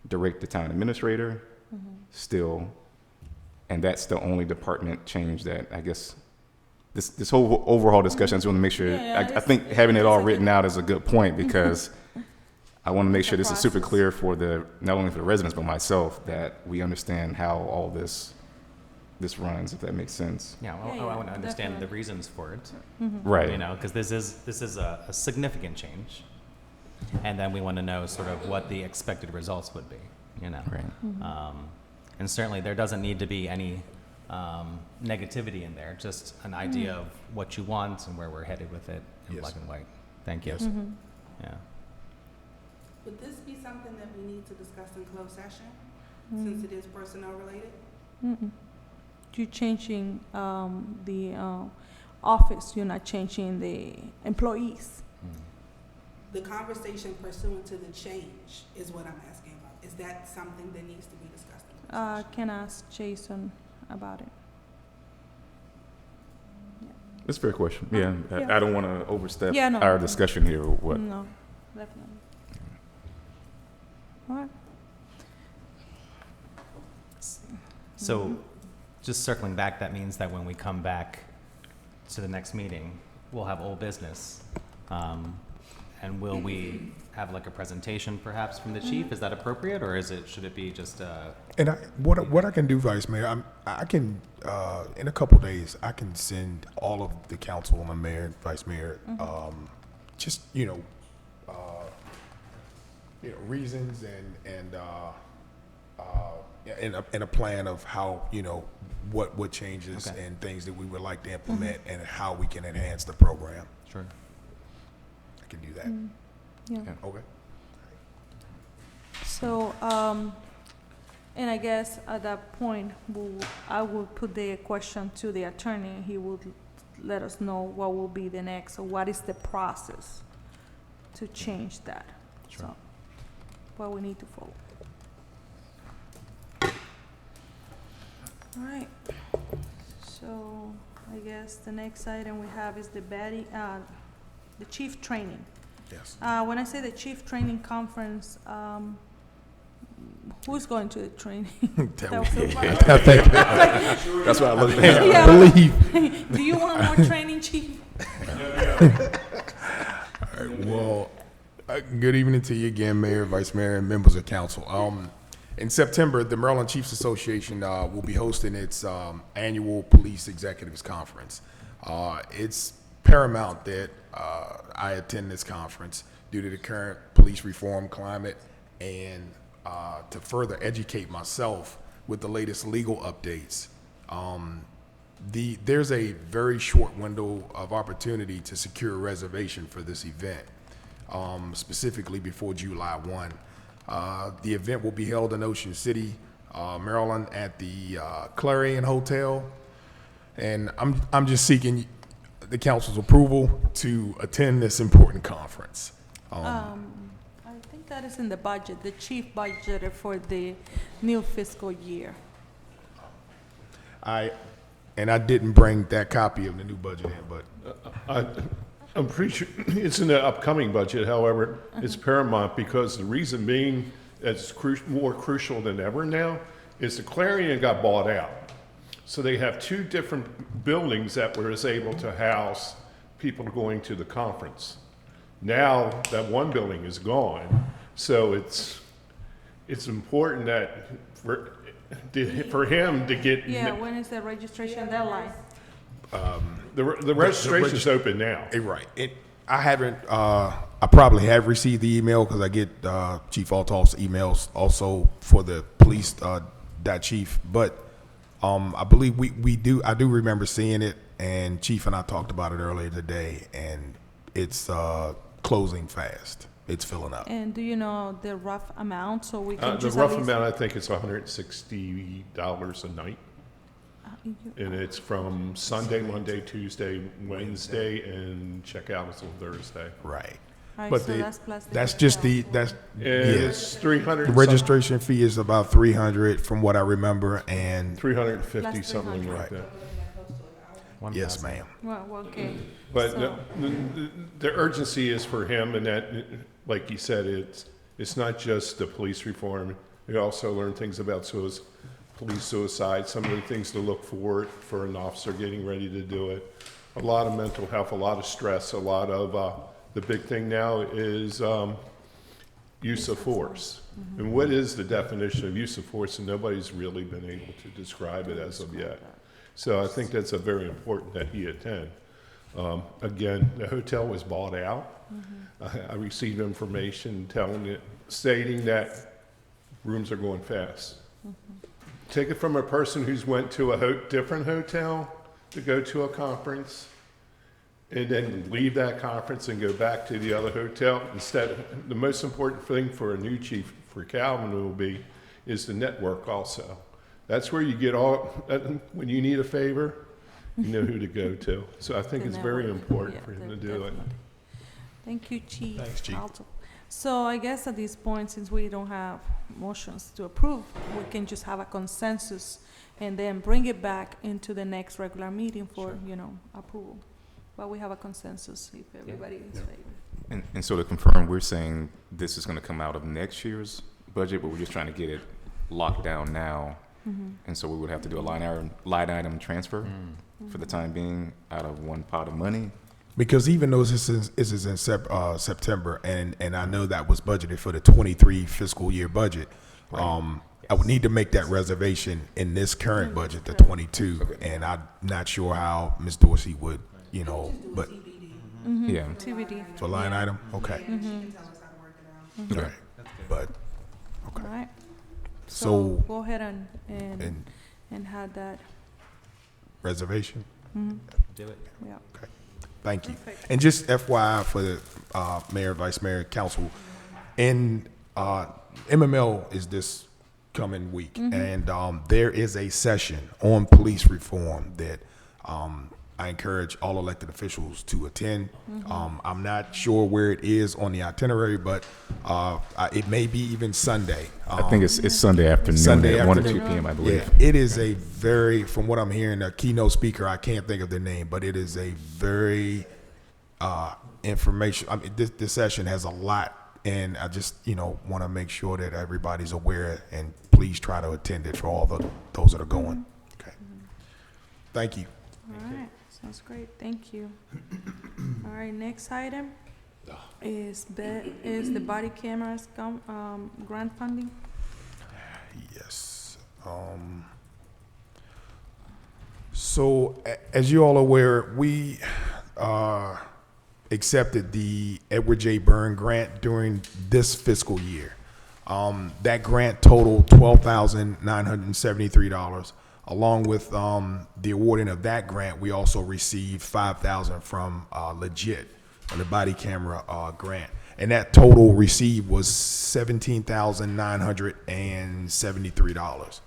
direct the town administrator still. And that's the only department change that I guess this whole overall discussion, I just want to make sure, I think having it all written out is a good point, because I want to make sure this is super clear for not only for the residents, but myself, that we understand how all this this runs, if that makes sense. Yeah, well, Yeah, I want to understand the definitely. reasons for it. Right. You know, because this is a significant change, and then we want to know sort of what the expected results would be. You know, Right. and certainly there doesn't need to be any negativity in there. Just an idea of what you want and where we're headed with it in Yes. black and white. Thank you. Yes. Yeah. Would this be something that we need to discuss in closed session, since it is personnel related? You're changing the office, you're not changing the employees. The conversation pursuant to the change is what I'm asking about. Is that something that needs to be discussed in closed session? Can ask Jason about it. That's a fair question. Yeah, Yeah. I don't want to overstep Yeah, no. our discussion here. Or what? No, definitely. All right. So, just circling back, that means that when we come back to the next meeting, we'll have old business. And will we have like a presentation perhaps from the chief? Is that appropriate, or should it be just, And what I can do, Vice Mayor, I can in a couple days I can send all of the council and the mayor, Vice Mayor, just reasons and a plan of how what changes Okay. and things that we would like to implement and how we can enhance the program. sure. I can do that. Yeah. Okay. So, and I guess at that point, I will put the question to the attorney. He will let us know what will be the next, or what is the process to change that. Sure. So, what we need to follow. All right. So, I guess the next item we have is the chief training. Yes. When I say the chief training conference, who's going to the training? That was so funny. I think that's what I looked at. Yeah. Believe. Do you want more training, chief? Well, good evening to you again, Mayor, Vice Mayor, and members of council. In September, the Maryland Chiefs Association will be hosting its annual Police Executives Conference. It's paramount that I attend this conference due to the current police reform climate and to further educate myself with the latest legal updates. There's a very short window of opportunity to secure a reservation for this event, specifically before July 1. The event will be held in Ocean City, Maryland, at the Clarion Hotel, and I'm just seeking the council's approval to attend this important conference. I think that is in the budget. The chief budgeted for the new fiscal year. I didn't bring that copy of the new budget in, but I'm pretty sure it's in the upcoming budget. However, it's paramount because the reason being it's more crucial than ever now is the Clarion got bought out. So they have two different buildings that were able to house people going to the conference. Now that one building is gone, so it's important that for him to get Yeah, when is the registration deadline? the registration's open now. right. I haven't. I probably have received the email because I get Chief Altoff's emails also for the police chief. But I believe we do. I do remember seeing it, and Chief and I talked about it earlier today, and it's closing fast. It's filling up. And do you know the rough amount, so we can The just rough at least- amount, I think it's $160 a night. And it's from Sunday, Monday, Tuesday, Wednesday, and check out until Thursday. Right. All right, But so that's plus the that's just hotel. that's And yeah. it's 300. The registration fee is about $300 from what I remember, and 350, Plus something 300. like that. yes, ma'am. Well, okay. But So- the urgency is for him, and that, like you said, it's not just the police reform. We also learn things about police suicide, some of the things to look for an officer getting ready to do it. A lot of mental health, a lot of stress, a lot of the big thing now is use of force. And what is the definition of use of force? And nobody's really been able to describe it as of yet. So I think that's a very important that he attend. Again, the hotel was bought out. I received information stating that rooms are going fast. Take it from a person who's went to a different hotel to go to a conference and then leave that conference and go back to the other hotel. Instead, the most important thing for a new chief, for Calvin, is the network also. That's where you get when you need a favor, you know who to go to. So I think it's very important for him to do it. Thank you, Chief. Thanks, Chief. So I guess at this point, since we don't have motions to approve, we can just have a consensus and then bring it back into the next regular meeting for, approval. But we have a consensus if everybody is in favor. And so to confirm, we're saying this is going to come out of next year's budget, but we're just trying to get it locked down now. And so we would have to do a line item transfer for the time being out of one pot of money. Because even though this is in September, and I know that was budgeted for the 23 fiscal year budget, I would need to make that reservation in this current budget, the 22, and I'm not sure how Ms. Dorsey would, but Yeah. TBD. for line item, okay. She can tell us how to work it out. Right. But, All okay. right. So, Go ahead and have that. reservation? Do it. Yeah. Thank you. Perfect. And just FYI for the mayor, vice mayor, council, and MML is this coming week, and there is a session on police reform that I encourage all elected officials to attend. I'm not sure where it is on the itinerary, but it may be even Sunday. I think it's Sunday afternoon Sunday at 1 or afternoon. 2 p.m., I believe. Yeah, it is a very, from what I'm hearing, a keynote speaker, I can't think of their name, but it is a very information. I mean, this session has a lot, and I just, want to make sure that everybody's aware, and please try to attend it for all those that are going. Okay. Thank you. All right. Sounds great. Thank you. All right. Next item is the body cameras grant funding. Yes. So, as you all aware, we accepted the Edward J. Byrne grant during this fiscal year. That grant totaled $12,973. Along with the awarding of that grant, we also received $5,000 from Legit on the body camera grant. And that total received was $17,973.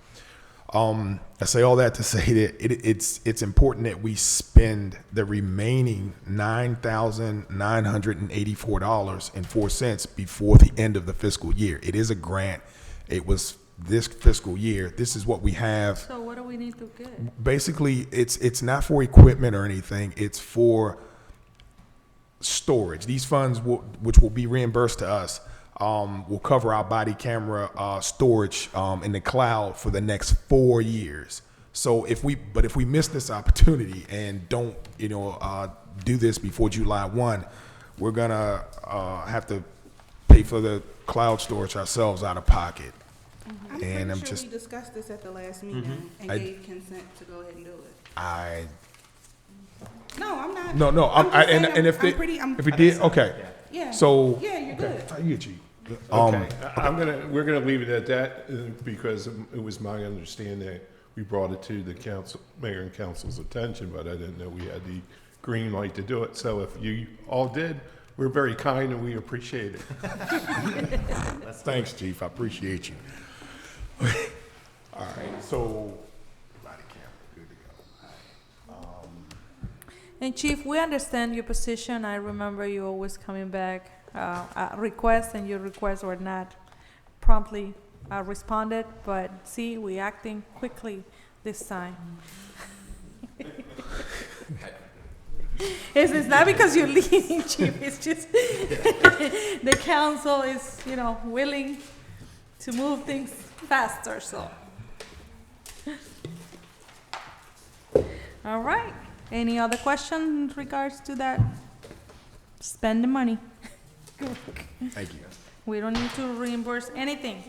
I say all that to say that it's important that we spend the remaining $9,984.04 before the end of the fiscal year. It is a grant. It was this fiscal year. This is what we have. So what do we need to get? Basically, it's not for equipment or anything. It's for storage. These funds, which will be reimbursed to us, will cover our body camera storage in the cloud for the next 4 years. So if we miss this opportunity and don't do this before July 1, we're gonna have to pay for the cloud storage ourselves out of pocket. I'm And I'm pretty sure just- we discussed this at the last meeting and gave consent to go ahead and do it. No, I'm not. No. I'm just saying If we did, okay. Yeah. So Yeah, you're good. you get you. Okay, we're gonna leave it at that because it was my understanding we brought it to the council, mayor and council's attention, but I didn't know we had the green light to do it. So if you all did, we're very kind and we appreciate it. Thanks, Chief. I appreciate you. All right. So body camera, good to go. And Chief, we understand your position. I remember you always coming back requests, and your requests were not promptly responded. But see, we acting quickly this time. It's not because you're leading, Chief. It's just the council is, willing to move things faster. So, all right. Any other questions in regards to that? Spend the money. Thank you. We don't need to reimburse anything.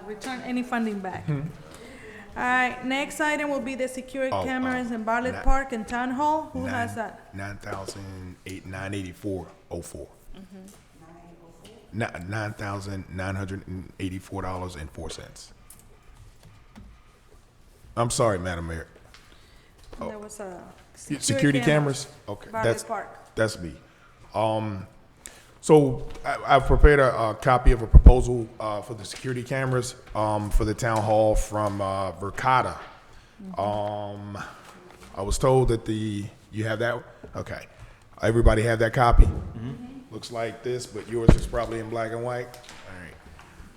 Return any funding back. All right, next item will be the security Oh, cameras in Bartlett na- Park and Town Hall. Who has that? $9,984.04. $9,984.04. I'm sorry, Madam Mayor. There was a Security cameras? Okay, Bartlett Park. that's me. So I've prepared a copy of a proposal for the security cameras for the town hall from Verkada. I was told that you have that. Okay, everybody have that copy. Looks like this, but yours is probably in black and white. All right.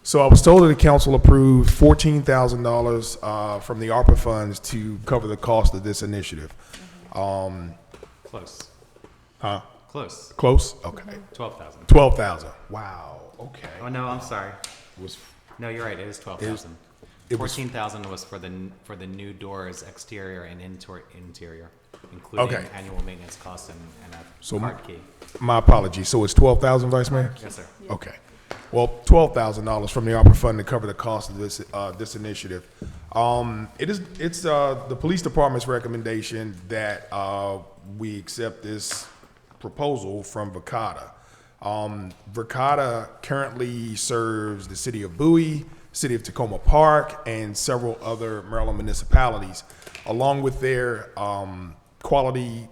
So I was told that the council approved $14,000 from the ARPA funds to cover the cost of this initiative. Close. Huh? Close. Close? Okay. 12,000. 12,000. Wow. Okay. Oh, no, I'm sorry. Was No, you're right. It is 12,000. it was 14,000 was for the new doors, exterior and interior, including Okay. annual maintenance costs and So a card key. my apologies. So it's 12,000, Vice Mayor? Yes, sir. Okay. Well, $12,000 from the ARPA fund to cover the cost of this initiative. It's the police department's recommendation that we accept this proposal from Verkada. Verkada currently serves the city of Bowie, city of Tacoma Park, and several other Maryland municipalities, along with their quality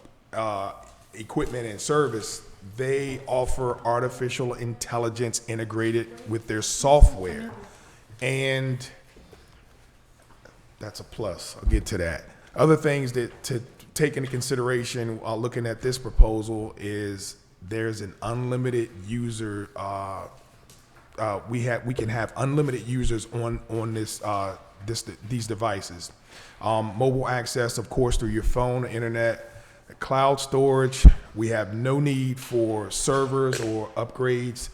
equipment and service. They offer artificial intelligence integrated with their software, and that's a plus. I'll get to that. Other things that to take into consideration while looking at this proposal is there's an unlimited user. We can have unlimited users on these devices. Mobile access, of course, through your phone, internet, cloud storage. We have no need for servers or upgrades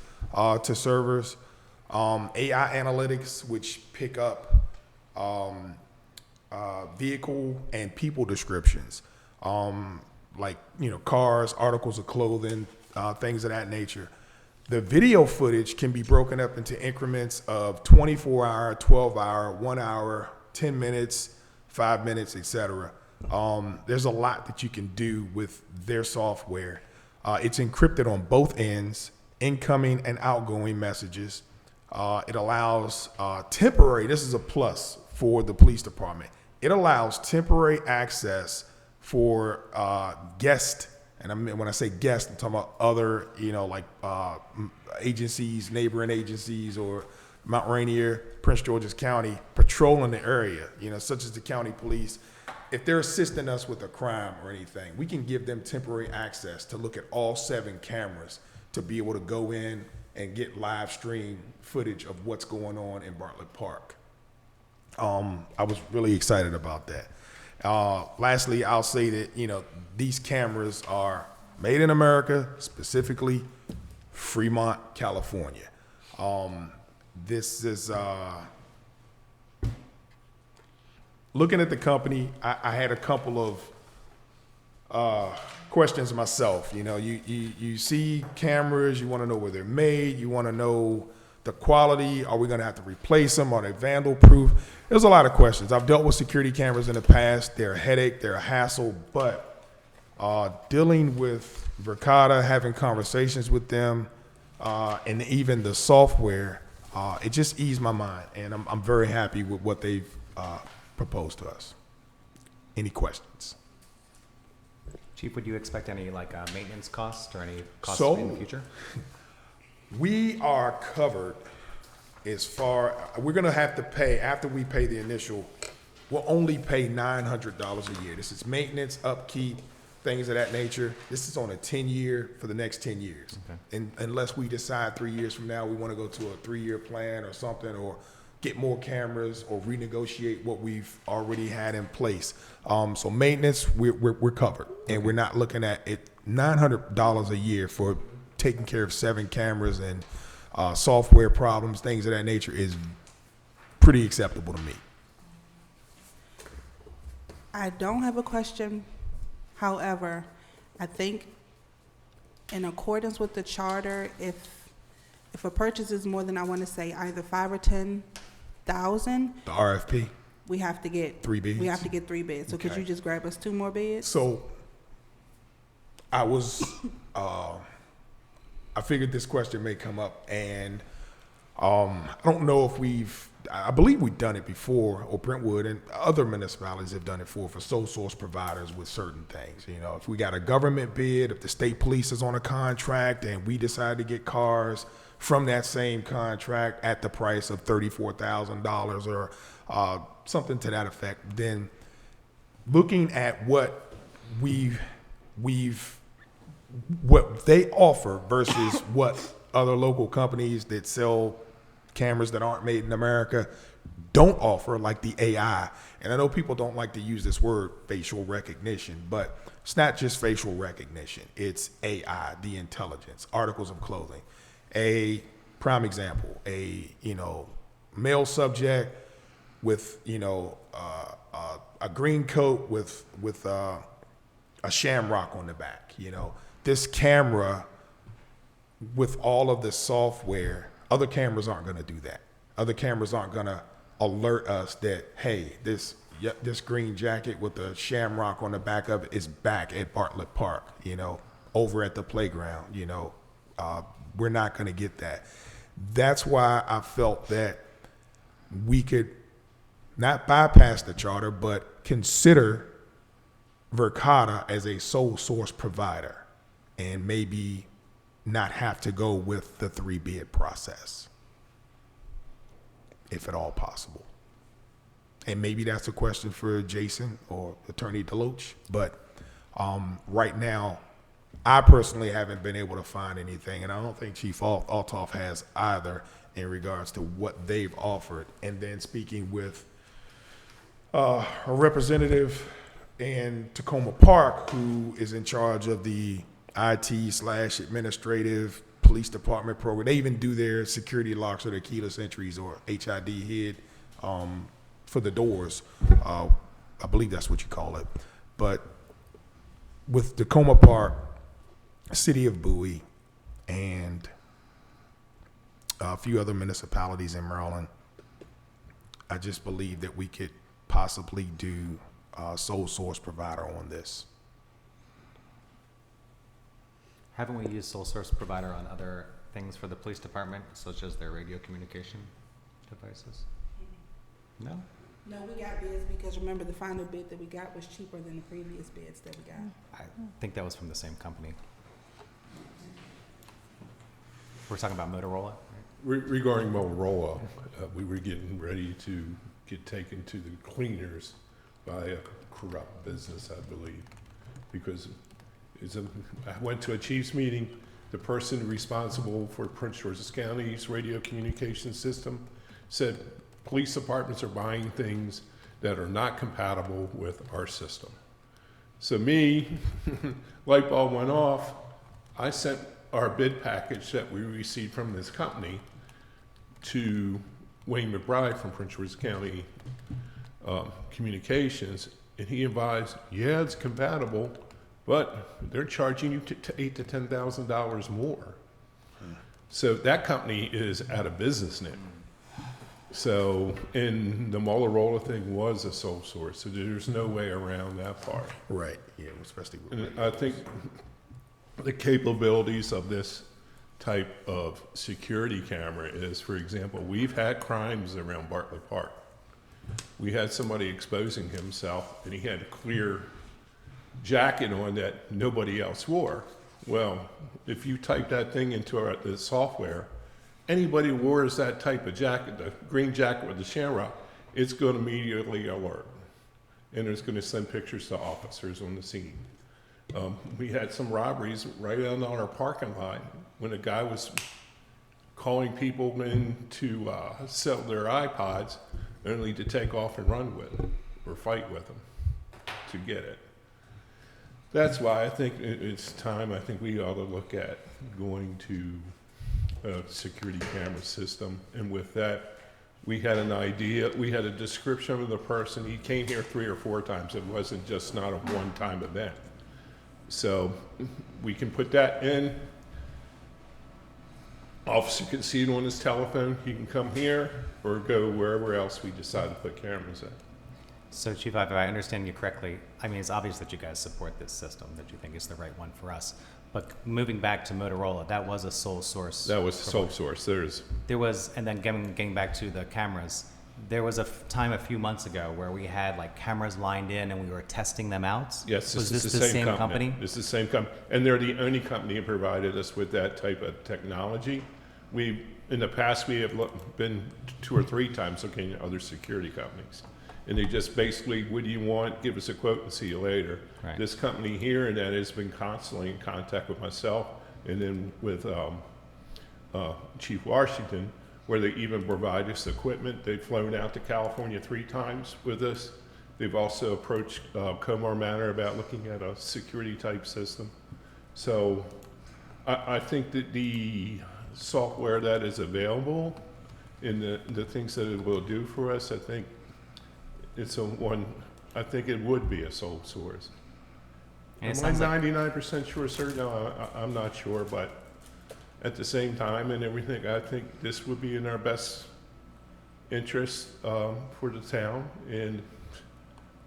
to servers. AI analytics, which pick up vehicle and people descriptions, like cars, articles of clothing, things of that nature. The video footage can be broken up into increments of 24-hour, 12-hour, 1 hour, 10 minutes, 5 minutes, etc. There's a lot that you can do with their software. It's encrypted on both ends, incoming and outgoing messages. It allows temporary, this is a plus for the police department. It allows temporary access for guests, and when I say guests, I'm talking about other, agencies, neighboring agencies, or Mount Rainier, Prince George's County, patrolling the area, such as the county police. If they're assisting us with a crime or anything, we can give them temporary access to look at all 7 cameras to be able to go in and get live stream footage of what's going on in Bartlett Park. I was really excited about that. Lastly, I'll say that, these cameras are made in America, specifically Fremont, California. This is, looking at the company, I had a couple of questions myself. You see cameras, you want to know where they're made, you want to know the quality. Are we going to have to replace them? Are they vandal proof? There's a lot of questions. I've dealt with security cameras in the past. They're a headache, they're a hassle, but dealing with Verkada, having conversations with them, and even the software, it just eased my mind, and I'm very happy with what they've proposed to us. Any questions? Chief, would you expect any maintenance costs or any costs So- in the future? We are covered we're going to have to pay, after we pay the initial, we'll only pay $900 a year. This is maintenance, upkeep, things of that nature. This is on a 10-year for the next 10 years. Okay. And unless we decide 3 years from now we want to go to a 3-year plan or something, or get more cameras or renegotiate what we've already had in place. So maintenance, we're covered. And we're not looking at it, $900 a year for taking care of 7 cameras and software problems, things of that nature, is pretty acceptable to me. I don't have a question. However, I think in accordance with the charter, if a purchase is more than, I want to say, either 5 or 10,000, The RFP, we have to get 3 bids? We have to get 3 bids. So could Okay. you just grab us 2 more bids? So I was, I figured this question may come up, and I don't know if I believe we've done it before, or Brentwood and other municipalities have done it for sole source providers with certain things. You know, if we got a government bid, if the state police is on a contract and we decide to get cars from that same contract at the price of $34,000 or something to that effect, then looking at what what they offer versus what other local companies that sell cameras that aren't made in America don't offer, like the AI. And I know people don't like to use this word, facial recognition, but it's not just facial recognition. It's AI, the intelligence, articles of clothing. A prime example, a male subject with a green coat with a shamrock on the back. This camera with all of the software, other cameras aren't going to do that. Other cameras aren't going to alert us that, hey, this green jacket with the shamrock on the back of it is back at Bartlett Park, over at the playground. We're not going to get that. That's why I felt that we could not bypass the charter, but consider Verkada as a sole source provider and maybe not have to go with the 3 bid process, if at all possible. And maybe that's a question for Jason or Attorney Deloach, but right now, I personally haven't been able to find anything, and I don't think Chief Althoff has either, in regards to what they've offered. And then speaking with a representative in Tacoma Park who is in charge of the IT/administrative police department program. They even do their security locks or their keyless entries or HID hid for the doors. I believe that's what you call it. But with Tacoma Park, City of Bowie, and a few other municipalities in Maryland, I just believe that we could possibly do sole source provider on this. Haven't we used sole source provider on other things for the police department, such as their radio communication devices? No? No, we got bids because remember the final bid that we got was cheaper than the previous bids that we got. I think that was from the same company. We're talking about Motorola, right? Regarding Motorola, we were getting ready to get taken to the cleaners by a corrupt business, I believe, because I went to a chief's meeting. The person responsible for Prince George's County's radio communication system said police departments are buying things that are not compatible with our system. So light bulb went off. I sent our bid package that we received from this company to Wayne McBride from Prince George's County Communications, and he advised, yeah, it's compatible, but they're charging you $8,000 to $10,000 more. So that company is out of business now. So, and the Motorola thing was a sole source, so there's no way around that part. Right. Yeah, especially with And I think the capabilities of this type of security camera is, for example, we've had crimes around Bartlett Park. We had somebody exposing himself, and he had a clear jacket on that nobody else wore. Well, if you type that thing into the software, anybody who wears that type of jacket, the green jacket with the shamrock, it's going to immediately alert. And it's going to send pictures to officers on the scene. We had some robberies right out on our parking lot when a guy was calling people in to sell their iPods, only to take off and run with them or fight with them to get it. That's why I think it's time. I think we ought to look at going to a security camera system. And with that, we had an idea. We had a description of the person. He came here 3 or 4 times. It wasn't just not a one-time event. So we can put that in. Officer can see it on his telephone. He can come here or go wherever else we decide to put cameras at. So Chief, if I understand you correctly, I mean, it's obvious that you guys support this system, that you think is the right one for us. But moving back to Motorola, that was a sole source. That was the sole source. There was, and then getting back to the cameras, there was a time a few months ago where we had like cameras lined in and we were testing them out. Yes, Was this this is the same company? This is the same company. And they're the only company that provided us with that type of technology. In the past, we have been 2 or 3 times looking at other security companies. And they just basically, what do you want? Give us a quote and see you later. Right. This company here and that has been constantly in contact with myself and then with Chief Washington, where they even provide us equipment. They've flown out to California 3 times with us. They've also approached Comar Manor about looking at a security type system. So I think that the software that is available and the things that it will do for us, I think I think it would be a sole source. And it Am I sounds like 99% sure, sir? No, I'm not sure, but at the same time and everything, I think this would be in our best interest for the town, and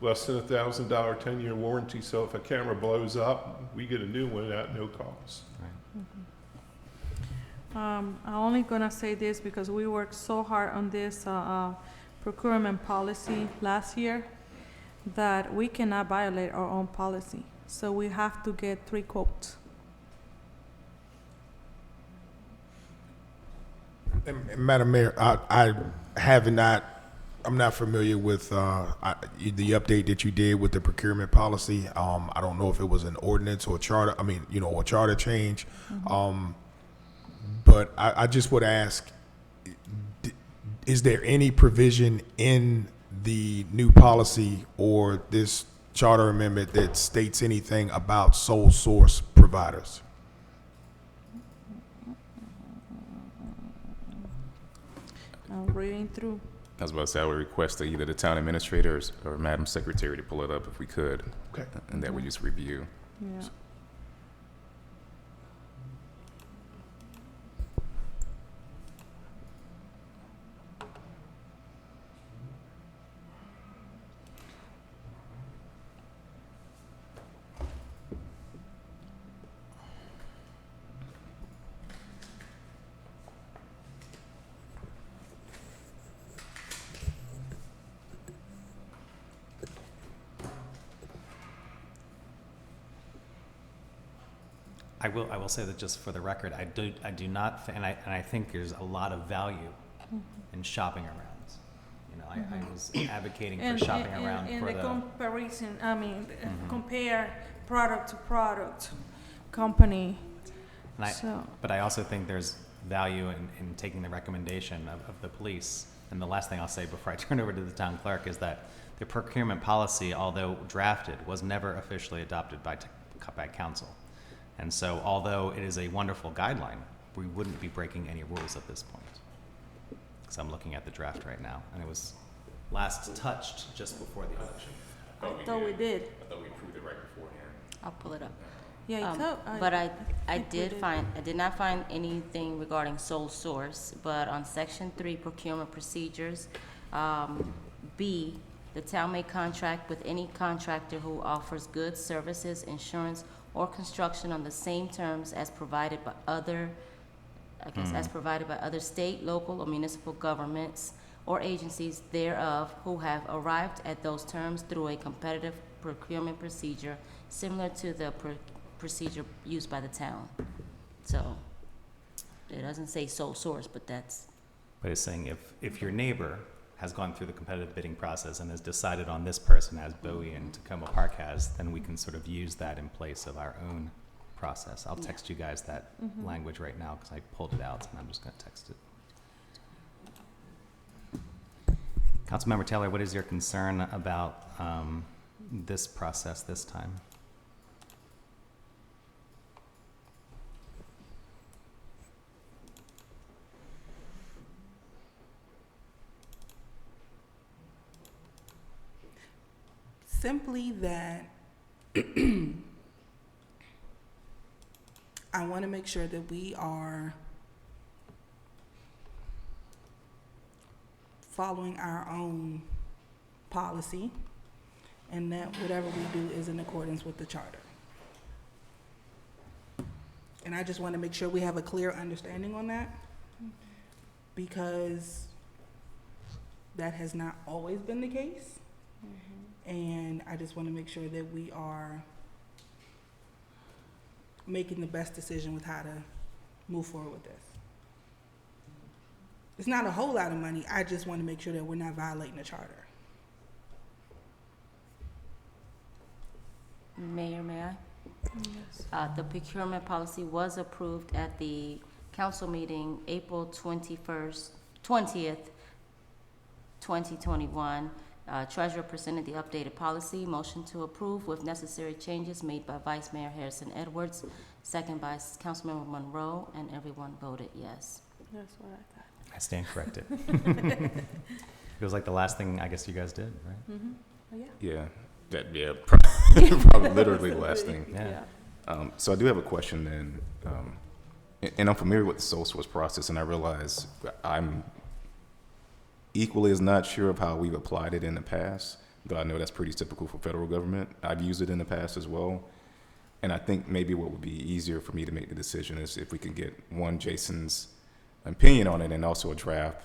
less than $1,000 10-year warranty. So if a camera blows up, we get a new one at no cost. I'm only gonna say this because we worked so hard on this procurement policy last year that we cannot violate our own policy. So we have to get 3 quotes. And Madam Mayor, I'm not familiar with the update that you did with the procurement policy. I don't know if it was an ordinance or a charter, a charter change. But I just would ask, is there any provision in the new policy or this charter amendment that states anything about sole source providers? I'm reading through. I was about to say, I would request either the town administrator or Madam Secretary to pull it up if we could. Okay. And that we just review. Yeah. I will say that just for the record, I do not, and I think there's a lot of value in shopping around. You know, I was advocating for shopping around and for the the. comparison, compare product to product, company. And but I also think there's value in taking the recommendation of the police. And the last thing I'll say before I turn over to the town clerk is that the procurement policy, although drafted, was never officially adopted by council. And so although it is a wonderful guideline, we wouldn't be breaking any rules at this point. Because I'm looking at the draft right now, and it was last touched just before the election. I thought we did. I thought we approved it right beforehand. I'll pull it up. Yeah, But I think we did not find anything regarding sole source, but on section 3 procurement procedures, B, the town may contract with any contractor who offers goods, services, insurance, or construction on the same terms as provided by other, as provided by other state, local, or municipal governments or agencies thereof who have arrived at those terms through a competitive procurement procedure similar to the procedure used by the town. So it doesn't say sole source, but that's. But it's saying if your neighbor has gone through the competitive bidding process and has decided on this person as Bowie and Tacoma Park has, then we can sort of use that in place of our own process. I'll text you guys that language right now because I pulled it out and I'm just going to text it. Councilmember Taylor, what is your concern about this process this time? Simply that I want to make sure that we are following our own policy and that whatever we do is in accordance with the charter. And I just want to make sure we have a clear understanding on that, because that has not always been the case. And I just want to make sure that we are making the best decision with how to move forward with this. It's not a whole lot of money. I just want to make sure that we're not violating the charter. Mayor, may I? The procurement policy was approved at the council meeting April 20th, 2021. Treasurer presented the updated policy. Motion to approve with necessary changes made by Vice Mayor Harrison Edwards, second by Councilmember Monroe, and everyone voted yes. That's what I thought. I stand corrected. Feels like the last thing I guess you guys did, right? Mm-hmm. Oh, yeah. Yeah, probably literally the last thing. Yeah. So I do have a question then, and I'm familiar with the sole source process, and I realize I'm equally as not sure of how we've applied it in the past, though I know that's pretty typical for federal government. I've used it in the past as well, and I think maybe what would be easier for me to make the decision is if we can get Jason's opinion on it and also a draft.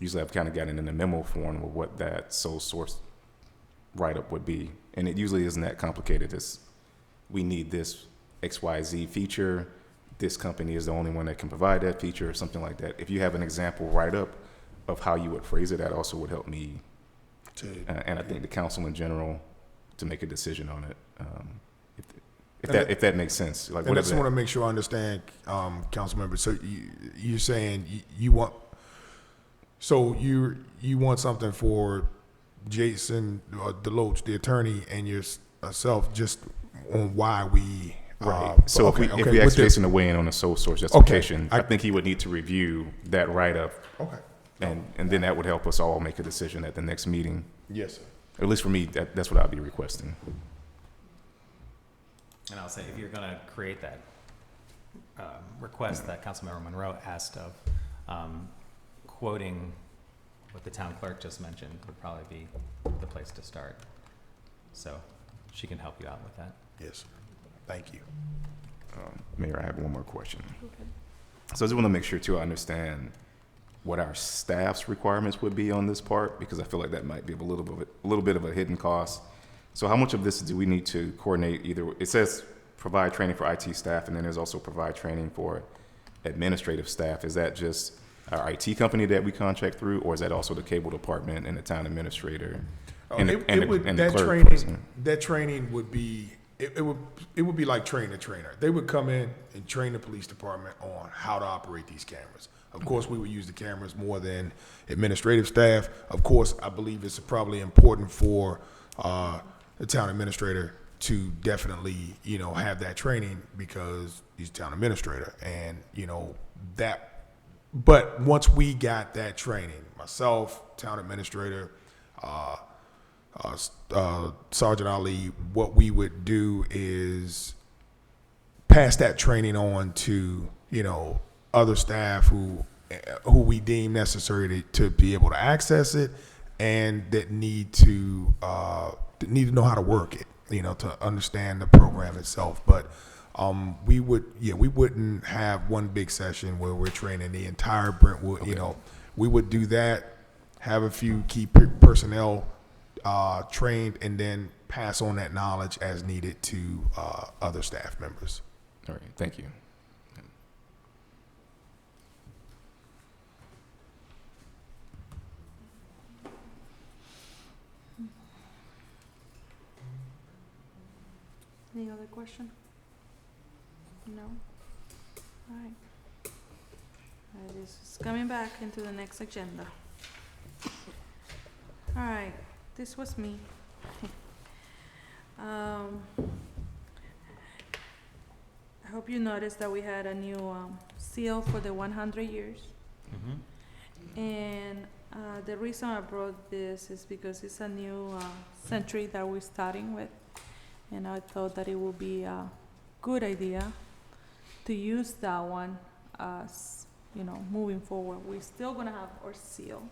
Usually I've kind of gotten in the memo form of what that sole source write-up would be, and it usually isn't that complicated. It's we need this XYZ feature, this company is the only one that can provide that feature or something like that. If you have an example write-up of how you would phrase it, that also would help me, and I think the council in general, to make a decision on it. If that makes sense. Like, and I just want to make sure I understand, council member. So you're saying you want something for Jason Deloach, the attorney, and yourself, just on why we. Right. So if we ask Jason to weigh in on the sole source justification, I think he would need to review that write-up. Okay. And then that would help us all make a decision at the next meeting. Yes, sir. At least for me, that's what I'll be requesting. And I'll say, if you're going to create that request that Councilmember Monroe asked of, quoting what the town clerk just mentioned would probably be the place to start. So she can help you out with that. Yes, sir. Thank you. Mayor, I have one more question. Okay. So I just want to make sure, too, I understand what our staff's requirements would be on this part, because I feel like that might be a little bit of a hidden cost. So how much of this do we need to coordinate? Either it says provide training for IT staff, and then there's also provide training for administrative staff. Is that just our IT company that we contract through, or is that also the cable department and the town administrator and the clerk person? That training would be it would be like train the trainer. They would come in and train the police department on how to operate these cameras. Of course, we would use the cameras more than administrative staff. Of course, I believe it's probably important for the town administrator to definitely, have that training because he's town administrator, and that. But once we got that training, myself, town administrator, Sergeant Ali, what we would do is pass that training on to other staff who we deem necessary to be able to access it, and that need to know how to work it, to understand the program itself. But we wouldn't have one big session where we're training the entire Brentwood. Okay. We would do that, have a few key personnel trained, and then pass on that knowledge as needed to other staff members. All right, thank you. Any other question? No? All right. This is coming back into the next agenda. All right, this was me. I hope you noticed that we had a new seal for the 100 years. Mm-hmm. And the reason I brought this is because it's a new century that we're starting with. And I thought that it would be a good idea to use that one as, you know, moving forward. We're still gonna have our seal,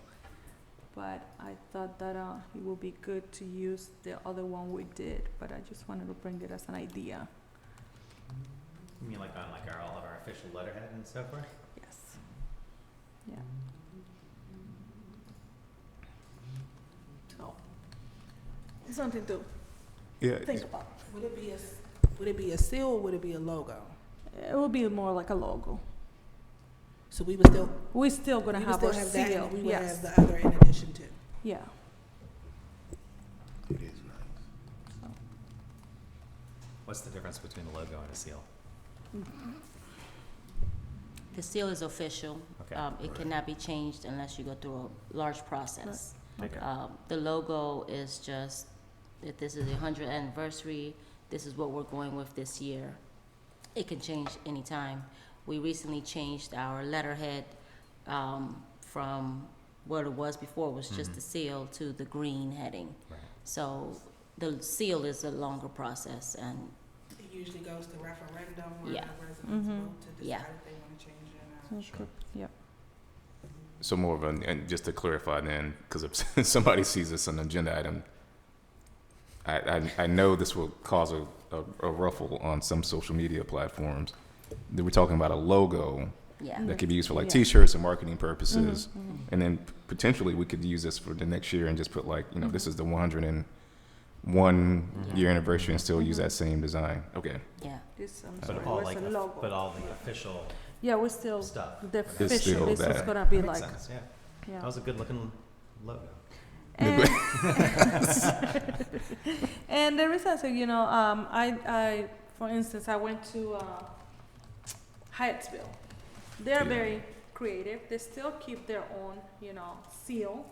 but I thought that it would be good to use the other one we did, but I just wanted to bring it as an idea. You mean like on like all of our official letterhead and so forth? Yes. Yeah. So, it's something to Yeah, think about. Would it be a seal or would it be a logo? It would be more like a logo. So we would still, We're still gonna we would have still our have that, seal, and we would yes. have the other in addition to. Yeah. It is nice. What's the difference between a logo and a seal? The seal is official. Okay. It cannot be changed unless you go through a large process. Okay. The logo is just that this is the 100th anniversary, this is what we're going with this year. It can change anytime. We recently changed our letterhead from what it was before, was just the seal, to the green heading. Right. So the seal is a longer process, and It usually goes to referendum where Yeah. the residents Mhm. vote to decide Yeah. if they want to change it or not. Okay. Yep. so more of an, and just to clarify then, because if somebody sees this on an agenda item, I know this will cause a ruffle on some social media platforms. That we're talking about a logo yeah. that could be used for like Yeah. T-shirts and marketing purposes, Mhm. and then potentially we could use this for the next year and just put like, you know, this is the 101 year anniversary and still use that same design. Okay. Yeah. This, I'm But sorry, all was like, a logo. but all the official Yeah, we're still, stuff. the official, still this is that. gonna be Makes like, sense, yeah. yeah. That was a good looking logo. And, and the reason I say, you know, I, for instance, I went to Hyattsville. They're Yeah. very creative. They still keep their own, you know, seal,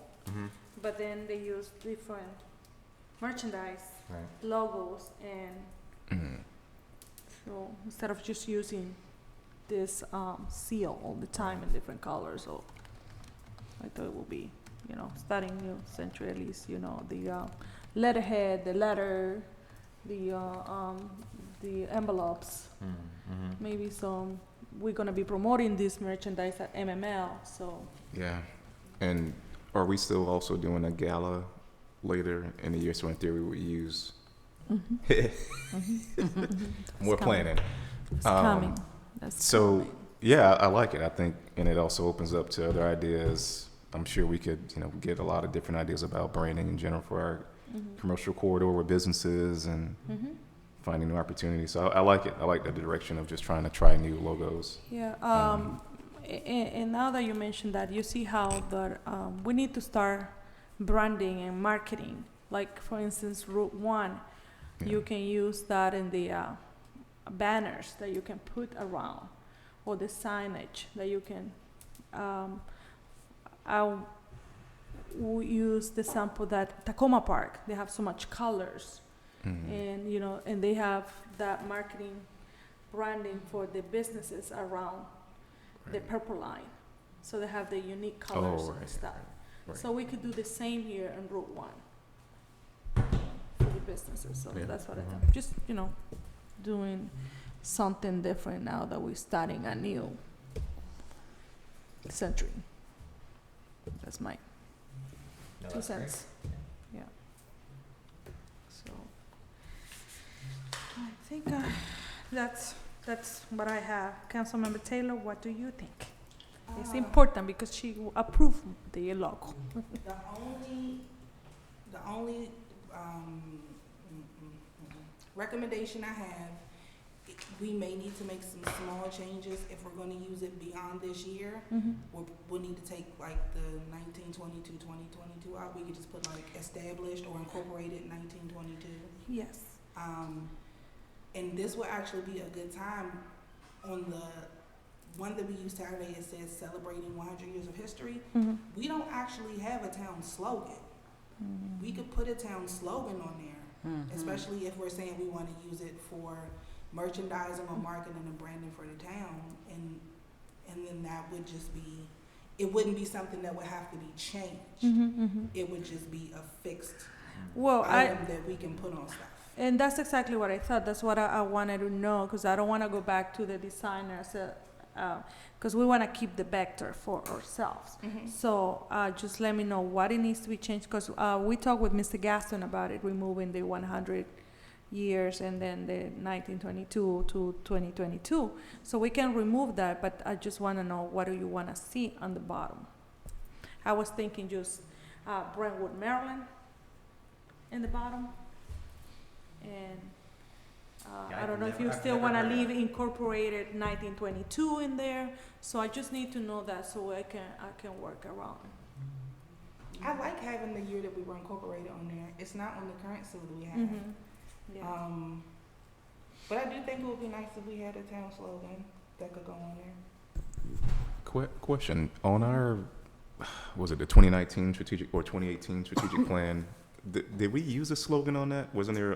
but then they use different merchandise, Right. logos, and so instead of just using this seal all the time in different colors, so I thought it would be, you know, starting new century at least, you know, the letterhead, the letter, the envelopes, maybe some. We're gonna be promoting this merchandise at MML, so Yeah. And are we still also doing a gala later in the year? So in theory, we would use more It's planning. it's coming. That's So, coming. yeah, I like it. I think, and it also opens up to other ideas. I'm sure we could, you know, get a lot of different ideas about branding in general for our commercial corridor with businesses and finding new opportunities. So I like it. I like the direction of just trying to try new logos. Yeah, and now that you mentioned that, you see how we need to start branding and marketing. Like, for instance, Route 1, you can use that in the banners that you can put around, or the signage that you can. We use the sample that Tacoma Park, they have so much colors. And, you know, and they have that marketing branding for the businesses around the purple line. So they have the unique colors and right, stuff. right. So we could do the same here in Route 1 for the businesses. So Yeah. that's what I thought. Just, you know, doing something different now that we're starting a new century. That's my No, 2 that's great. cents. Yeah. So I think that's what I have. Councilmember Taylor, what do you think? It's important because she approved the logo. The only recommendation I have, we may need to make some small changes if we're gonna use it beyond this year. We'll need to take like the 1922, 2022 out. We could just put like established or incorporated 1922. Yes. And this will actually be a good time. On the one that we use Saturday, it says celebrating 100 years of history. We don't actually have a town slogan. We could put a town slogan on there, especially if we're saying we want to use it for merchandising or marketing and branding for the town. And then that would just be, it wouldn't be something that would have to be changed. It would just be a fixed Well, item that we can put on stuff. And that's exactly what I thought. That's what I wanted to know, because I don't want to go back to the designer, because we want to keep the vector for ourselves. So just let me know what it needs to be changed, because we talked with Mr. Gaston about it, removing the 100 years and then the 1922 to 2022. So we can remove that, but I just want to know what do you want to see on the bottom. I was thinking just Brentwood, Maryland in the bottom. And I don't know if you still want to leave incorporated 1922 in there. So I just need to know that so I can work around. I like having the year that we were incorporated on there. It's not on the current seal that we have. Yeah. But I do think it would be nice if we had a town slogan that could go on there. Question on our, was it the 2019 strategic or 2018 strategic plan? Did we use a slogan on that? Wasn't there?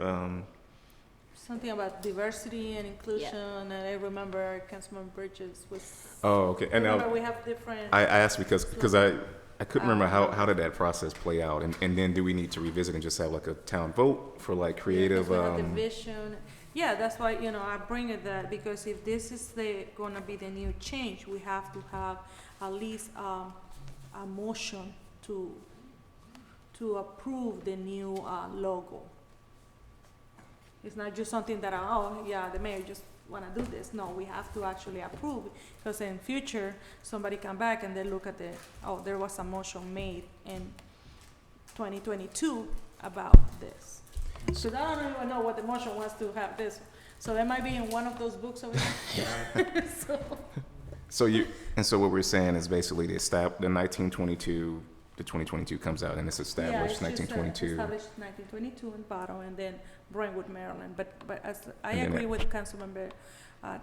Something about diversity and inclusion, and I remember Councilman Bridges was. Oh, okay. And remember we have different. I asked because I couldn't remember how did that process play out, and then do we need to revisit and just have like a town vote for like creative? We have the vision. Yeah, that's why I bring it that, because if this is gonna be the new change, we have to have at least a motion to approve the new logo. It's not just something that, the mayor just want to do this. No, we have to actually approve, because in future, somebody come back and they look at there was a motion made in 2022 about this. Because I don't even know what the motion was to have this. So that might be in one of those books over there. So what we're saying is basically the 1922. The 2022 comes out and it's established 1922. Established 1922 in bottom, and then Brentwood, Maryland. But as I And then agree with Councilmember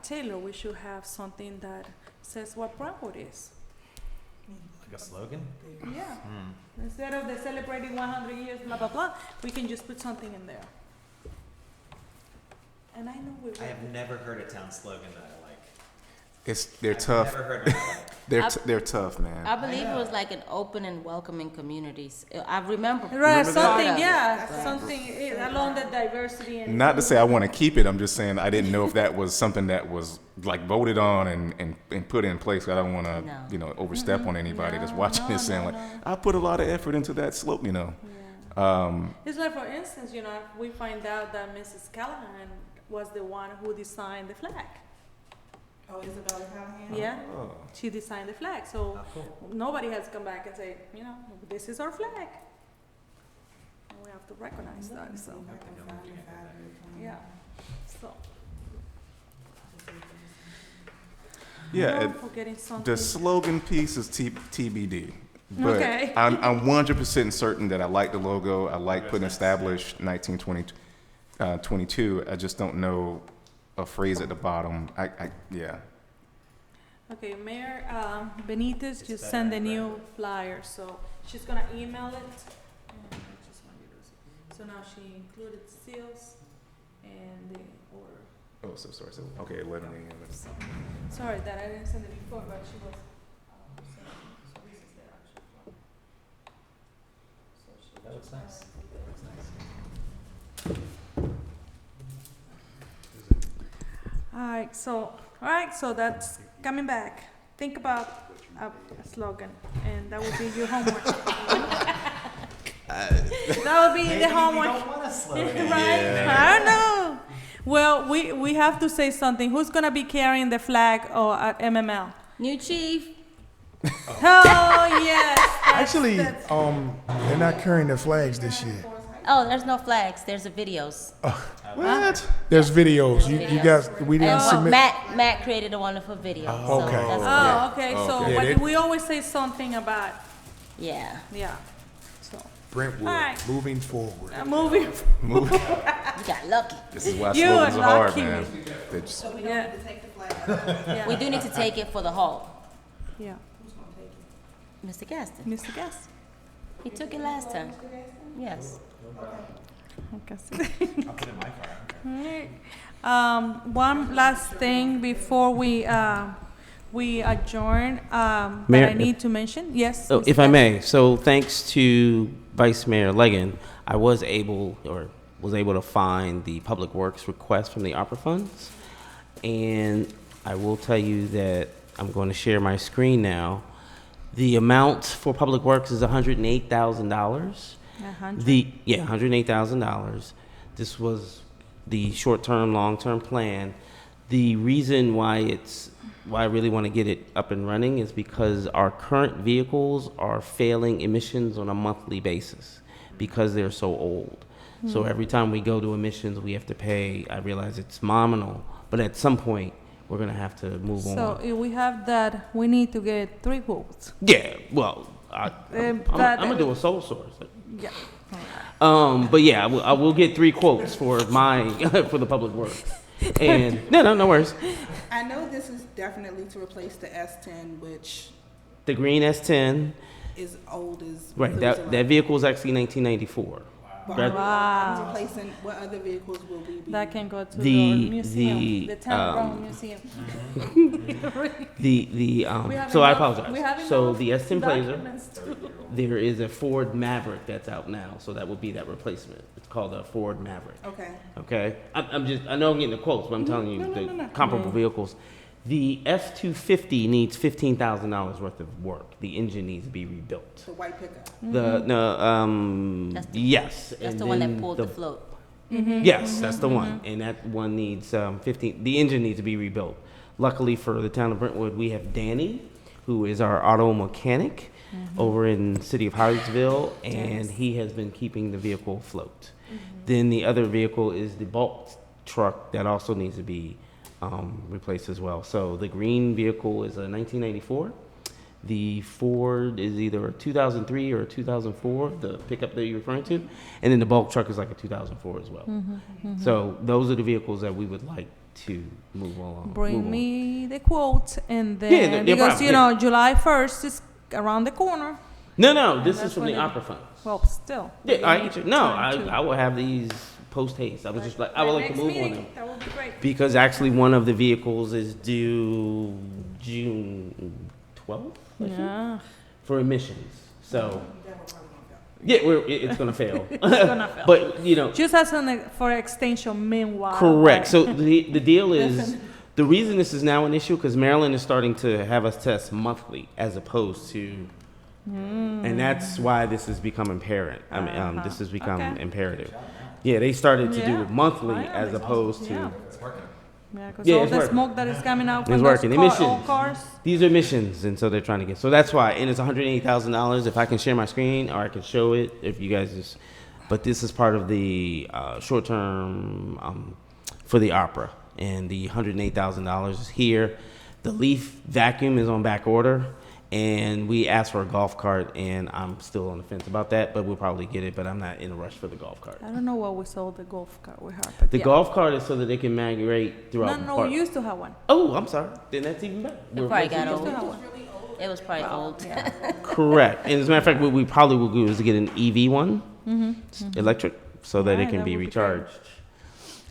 Taylor, we should have something that says what Brentwood is. Like a slogan? Yeah. Instead of the celebrating 100 years, blah blah blah, we can just put something in there. And I know we will. I have never heard a town slogan that I like. They're tough. I've never heard one I like. They're tough, man. I believe it was like an open and welcoming communities. I remember. Right, part something, of it. yeah, something along the diversity and. Not to say I want to keep it. I'm just saying I didn't know if that was something that was like voted on and put in place. I don't want to, No. overstep on anybody that's watching this saying like, no. I put a lot of effort into that slope, Yeah. It's like, for instance, if we find out that Mrs. Callahan was the one who designed the flag. Oh, Isabella Callahan? Yeah, Oh. she designed the flag, so nobody has come back and say, this is our flag. And we have to recognize that, so, yeah, so. Yeah, I'm forgetting something. the slogan piece is TBD. But Okay. I'm 100% certain that I like the logo. I like putting established 1922. I just don't know a phrase at the bottom. Yeah. Okay, Mayor Benitez just sent a new flyer, so she's gonna email it. And I just want you to see. So now she included seals and the order. Oh, so sorry. So, okay, 11 a.m. Sorry that I didn't send it before, but she was sending, so this is the actual one. So she That looks nice. That looks nice. All right, so that's coming back. Think about a slogan, and that will be your homework. That will be the homework. Maybe we don't want a slogan. Right? Yeah. I don't know. Well, we have to say something. Who's gonna be carrying the flag at MML? New chief. Oh yes. Actually, they're not carrying their flags this year. Oh, there's no flags. There's the videos. What? There's videos. You guys, we didn't submit. Matt created a wonderful video. Oh, okay. So that's Oh, okay. So, okay. but Yeah, we always say something about, yeah. yeah. So, Brentwood, All right. moving forward. moving. You got lucky. This is why You slogans are are hard, lucky. man. They just- So we don't Yeah. need to take the flag. Yeah. We do need to take it for the hall. Yeah. Mr. Gaston. Mr. Guest. He took it last time. Yes. Okay. I'll put it in my car. I don't care. One last thing before we adjourn, that Mayor, I need to mention. Yes. If I Mr. may, so thanks to Vice Mayor Leggin, I was able, or was able to find the Public Works request from the ARPA funds. And I will tell you that I'm going to share my screen now. The amount for Public Works is $108,000. $108,000. This was the short-term, long-term plan. The reason why I really want to get it up and running is because our current vehicles are failing emissions on a monthly basis because they're so old. So every time we go to emissions, we have to pay. I realize it's nominal, but at some point, we're going to have to move on. So if we have that, we need to get 3 quotes. Yeah, well, I'm going to do a sole source. Yeah. But yeah, I will get 3 quotes for for the Public Works. And no worries. I know this is definitely to replace the S10, which The green S10, is old as right? That vehicle is actually 1994. Wow. Replacing, what other vehicles will we be? That can go to The- the museum, the, the town grown museum. The We have so I enough- apologize. we have So enough the S10 Blazer, documents too. there is a Ford Maverick that's out now, so that would be that replacement. It's called a Ford Maverick. Okay. Okay, I know I'm getting the quotes, but I'm telling you the comparable vehicles. The F-250 needs $15,000 worth of work. The engine needs to be rebuilt. The white pickup. That's the- Yes. That's and the one that then pulled the float. Yes, that's the one, and that one needs 15. The engine needs to be rebuilt. Luckily for the town of Brentwood, we have Danny, who is our auto mechanic over in the city of Hardersville, and he has been keeping the vehicle afloat. Then the other vehicle is the bulk truck that also needs to be replaced as well. So the green vehicle is a 1994. The Ford is either a 2003 or a 2004, the pickup that you're referring to, and then the bulk truck is like a 2004 as well. So those are the vehicles that we would like to move along. Bring me the quote, and then Yeah, no because problem, you know July 1st is around the corner. No, this that's is from when the it- opera funds. Well, still. Yeah, we I need get you. to No, turn to- I will have these post haste. I was just like, I would like to Next move on meeting, them. That would be great. Because actually one of the vehicles is due June 12th, I think, Yeah. for emissions. So, it's going to fail. gonna fail. But, you know, Just as for extension meanwhile. correct. but- So the deal is, the reason this is now an issue, because Maryland is starting to have us test monthly as opposed to, and that's why this has become apparent. I mean, this has become Okay. imperative. Yeah, they started to do Yeah, it monthly I as understand. opposed to. Yeah. Yeah, because Yeah, all it's the working. smoke that is coming out from It's those working. old Emissions. cars. These are emissions, and so they're trying to get. So that's why, and it's $180,000. If I can share my screen, or I can show it, if you guys just. But this is part of the short term for the opera, and the $108,000 is here. The leaf vacuum is on back order, and we asked for a golf cart, and I'm still on the fence about that, but we'll probably get it. But I'm not in a rush for the golf cart. I don't know what we sold the golf cart with her, but The yeah. golf cart is so that they can migrate throughout. No, part- we used to have one. Oh, I'm sorry. Then that's even better. It probably got We used to old. have one. It was probably old. Yeah. Correct. And as a matter of fact, what we probably will do is to get an EV one, electric, so that it Right, can that be would be great. recharged.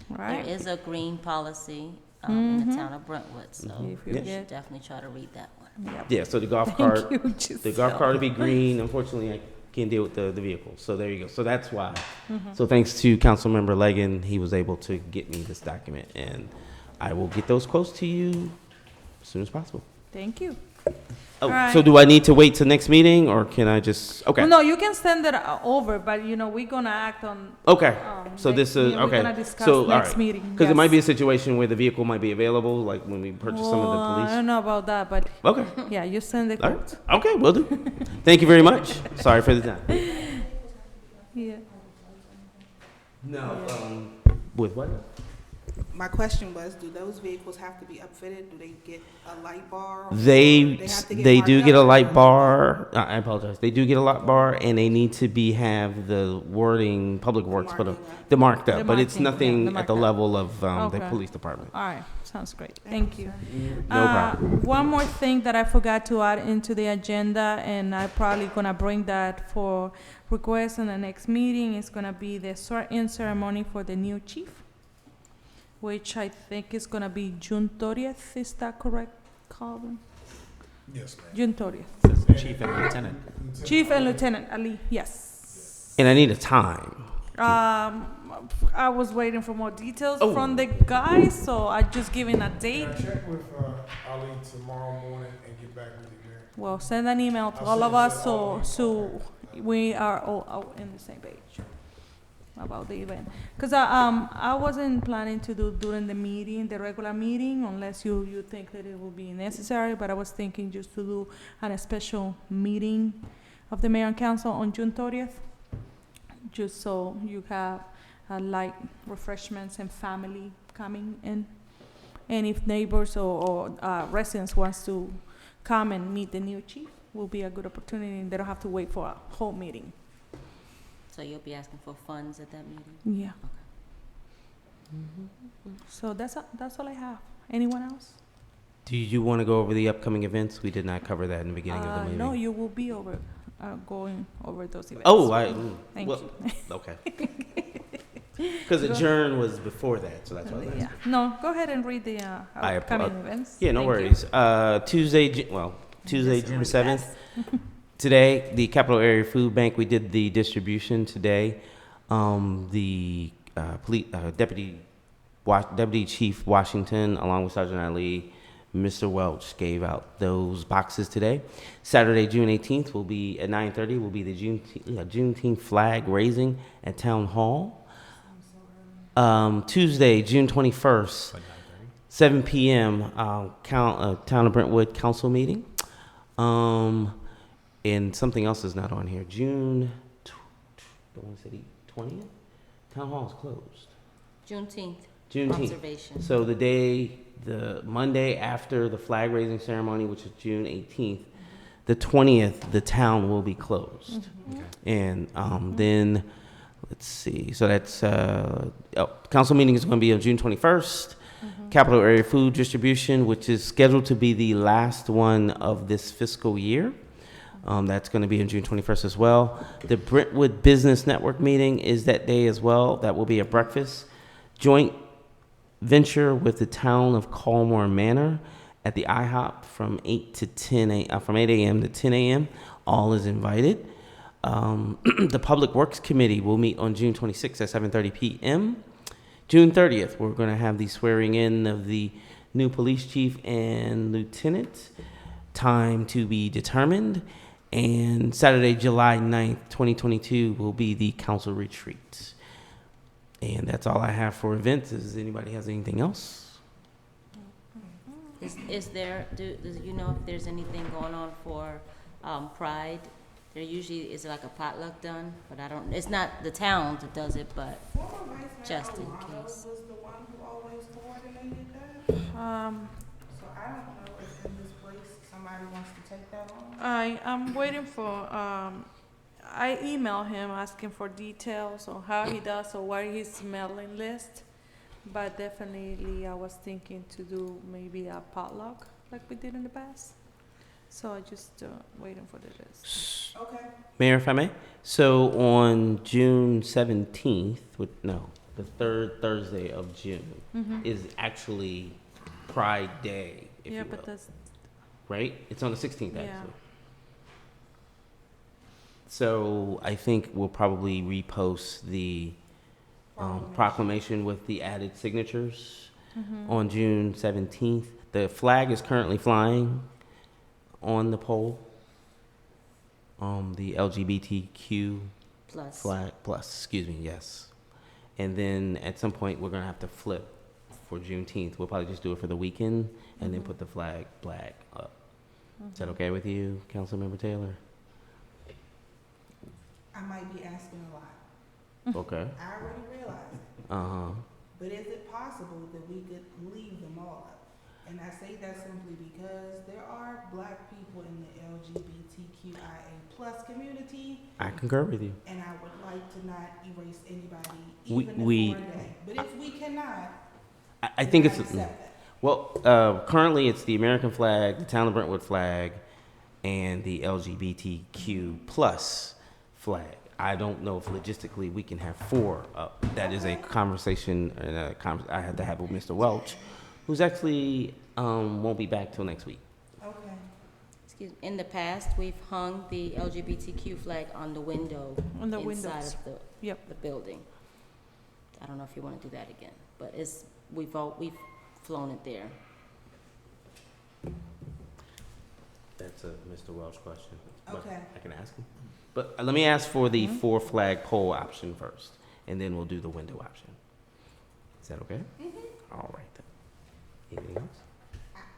Right. There is a green policy in the town of Brentwood, so If you you should get- definitely try to read that one. Yep. Yeah, so the golf cart, Thank you, the golf Giselle. cart will be green. Unfortunately, I can't deal with the vehicle. So there you go. So that's why. So thanks to Councilmember Leggin, he was able to get me this document, and I will get those quotes to you as soon as possible. Thank you. Oh, All right. so do I need to wait till next meeting, or can I just? Okay. Well, no, you can send it over, but you know we're gonna act on. Okay. So next this is meeting. We're okay. gonna discuss So all next right. meeting. Because it might be a Yes. situation where the vehicle might be available, like when we purchase some of Well, the I police. don't know about that, but Okay. yeah, you send the All quote. right. Okay, will do. Thank you very much. Sorry for the time. Yeah. No. With what? My question was, do those vehicles have to be upfitted? Do they get a light bar? or They have to get they marked do up get a or light no? bar. I apologize. They do get a light bar, and they need to be have the wording Public Works, but marking up. the marked up. The But it's marking, yeah, nothing the at the marked up. level of the Okay. police department. All right, sounds great. Thank you. No problem. One more thing that I forgot to add into the agenda, and I'm probably gonna bring that for request in the next meeting, is gonna be the swearing ceremony for the new chief, which I think is gonna be June 30th. Is that correct, Calvin? Yes, ma'am. June 30th. Chief and Lieutenant. Chief and Lieutenant Ali, yes. And I need a time. I was waiting for more details Oh. from the guys, so I just giving a date. Can I check with Ali tomorrow morning and get back with you, Mayor? Well, send an email to I'll all send of it us to so all of you. so we are all out in the same page about the event. Cause I wasn't planning to do during the meeting, the regular meeting, unless you think that it will be necessary. But I was thinking just to do a special meeting of the mayor and council on June 30th, just so you have light refreshments and family coming in, and if neighbors or residents wants to come and meet the new chief, will be a good opportunity, and they don't have to wait for a whole meeting. So you'll be asking for funds at that meeting? Yeah. So that's all I have. Anyone else? Do you want to go over the upcoming events? We did not cover that in the beginning of the meeting. No, you will be going over those events. Oh, Thank well, you. okay. Because adjourn was before that, so that's why I was asking. Yeah. No, go ahead and read the upcoming events. Yeah, no Thank you. worries. Tuesday, June 7th. Today, the Capital Area Food Bank, we did the distribution today. The Deputy Chief Washington, along with Sergeant Ali, Mr. Welch, gave out those boxes today. Saturday, June 18th, will be at 9:30. Will be the Juneteenth Flag raising at Town Hall. Tuesday, June 21st, 7 p.m. Town of Brentwood Council meeting. And something else is not on here. June 20th. Town Hall is closed. Juneteenth. Observation. So the Monday after the flag raising ceremony, which is June 18th, the 20th, the town will be closed. Okay. And then, let's see. So that's, council meeting is going to be on June 21st. Capital Area Food Distribution, which is scheduled to be the last one of this fiscal year. That's going to be on June 21st as well. The Brentwood Business Network meeting is that day as well. That will be a breakfast. Joint venture with the town of Colmore Manor at the IHOP from 8 a.m. to 10 a.m. All is invited. The Public Works Committee will meet on June 26th at 7:30 p.m. June 30th, we're going to have the swearing in of the new police chief and lieutenant. Time to be determined. And Saturday, July 9th, 2022 will be the council retreat. And that's all I have for events. Does anybody has anything else? Is there, do you know if there's anything going on for Pride? There usually is like a potluck done, but I don't, it's not the town that does it, but just in case. Was the one who always coordinated that. So I don't know if in this place somebody wants to take that on. I'm waiting for, I emailed him asking for details on how he does or what his mailing list. But definitely I was thinking to do maybe a potluck like we did in the past. So I just waiting for the list. Okay. Mayor, if I may. So on June 17th, the third Thursday of June is actually Pride Day, if Yeah, you will. but that's, Right? It's on the 16th, Yeah. actually. So I think we'll probably repost the proclamation with the added signatures on June 17th. The flag is currently flying on the pole. The LGBTQ Plus. flag plus, excuse me, yes. And then at some point we're gonna have to flip for Juneteenth. We'll probably just do it for the weekend and then put the flag black up. Is that okay with you, Councilmember Taylor? I might be asking a lot. Okay. I already realize it. But is it possible that we could leave them all up? And I say that simply because there are black people in the LGBTQIA plus community, I concur with you. and I would like to not erase anybody, We- even we- if one day. But if we cannot, I think then it's, I accept that. well, currently it's the American flag, the town of Brentwood flag, and the LGBTQ plus flag. I don't know if logistically we can have 4 up. That is a conversation and I had to have with Mr. Welch, who's actually won't be back till next week. Okay. in the past, we've hung the LGBTQ flag on the window On the inside windows. of Yep. the building. I don't know if you want to do that again, but we've flown it there. That's a Mr. Welch question. But Okay. I can ask him. But let me ask for the 4 flag pole option first, and then we'll do the window option. Is that okay? All right then. Anything else?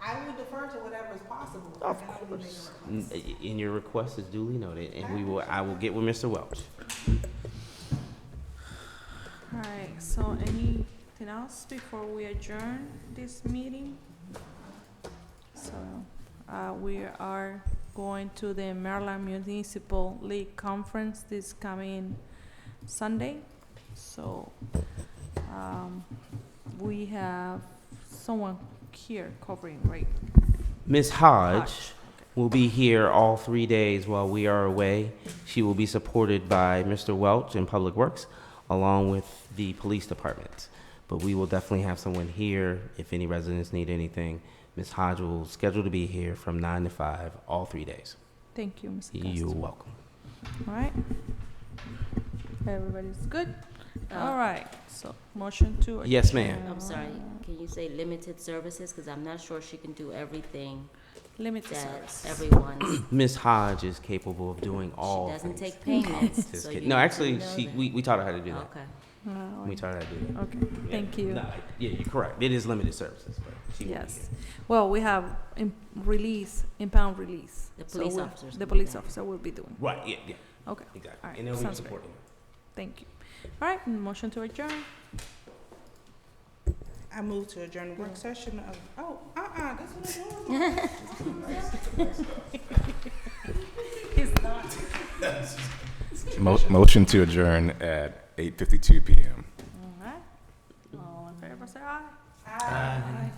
I will defer to whatever is possible. Of I can only make a course. request. And your request is duly noted, and I will get with Mr. Welch. All right, so anything else before we adjourn this meeting? So, we are going to the Maryland Municipal League Conference this coming Sunday. So, we have someone here covering, right? Ms. Hodge will be here all 3 days while we are away. She will be supported by Mr. Welch in Public Works, along with the police department. But we will definitely have someone here if any residents need anything. Ms. Hodge will schedule to be here from 9 to 5 all 3 days. Thank you, Mr. You're Castro. welcome. All right. Everybody's good? Uh, All right, so motion to adjourn. Yes, ma'am. I'm sorry, can you say limited services? Because I'm not sure she can do everything Limited that service. everyone, Ms. Hodge is capable of doing all she doesn't things. take payments. Just so kidding. you No, need to actually, know we taught her how to do that. that. Okay. We taught her how to do that. Okay, Yeah. thank you. No, yeah, you're correct. It is limited services, but she will be Yes. here. Well, we have impound release. The So police we'll- officers The will do police that. officer will be doing. Right, yeah, yeah, Okay, exactly. All right, And they'll be sounds great. supporting her. thank you. All right, motion to adjourn. I move to adjourn the work session of, that's what I'm doing. It's not. Motion to adjourn at 8:52 p.m. All right. All in favor, say aye. Aye.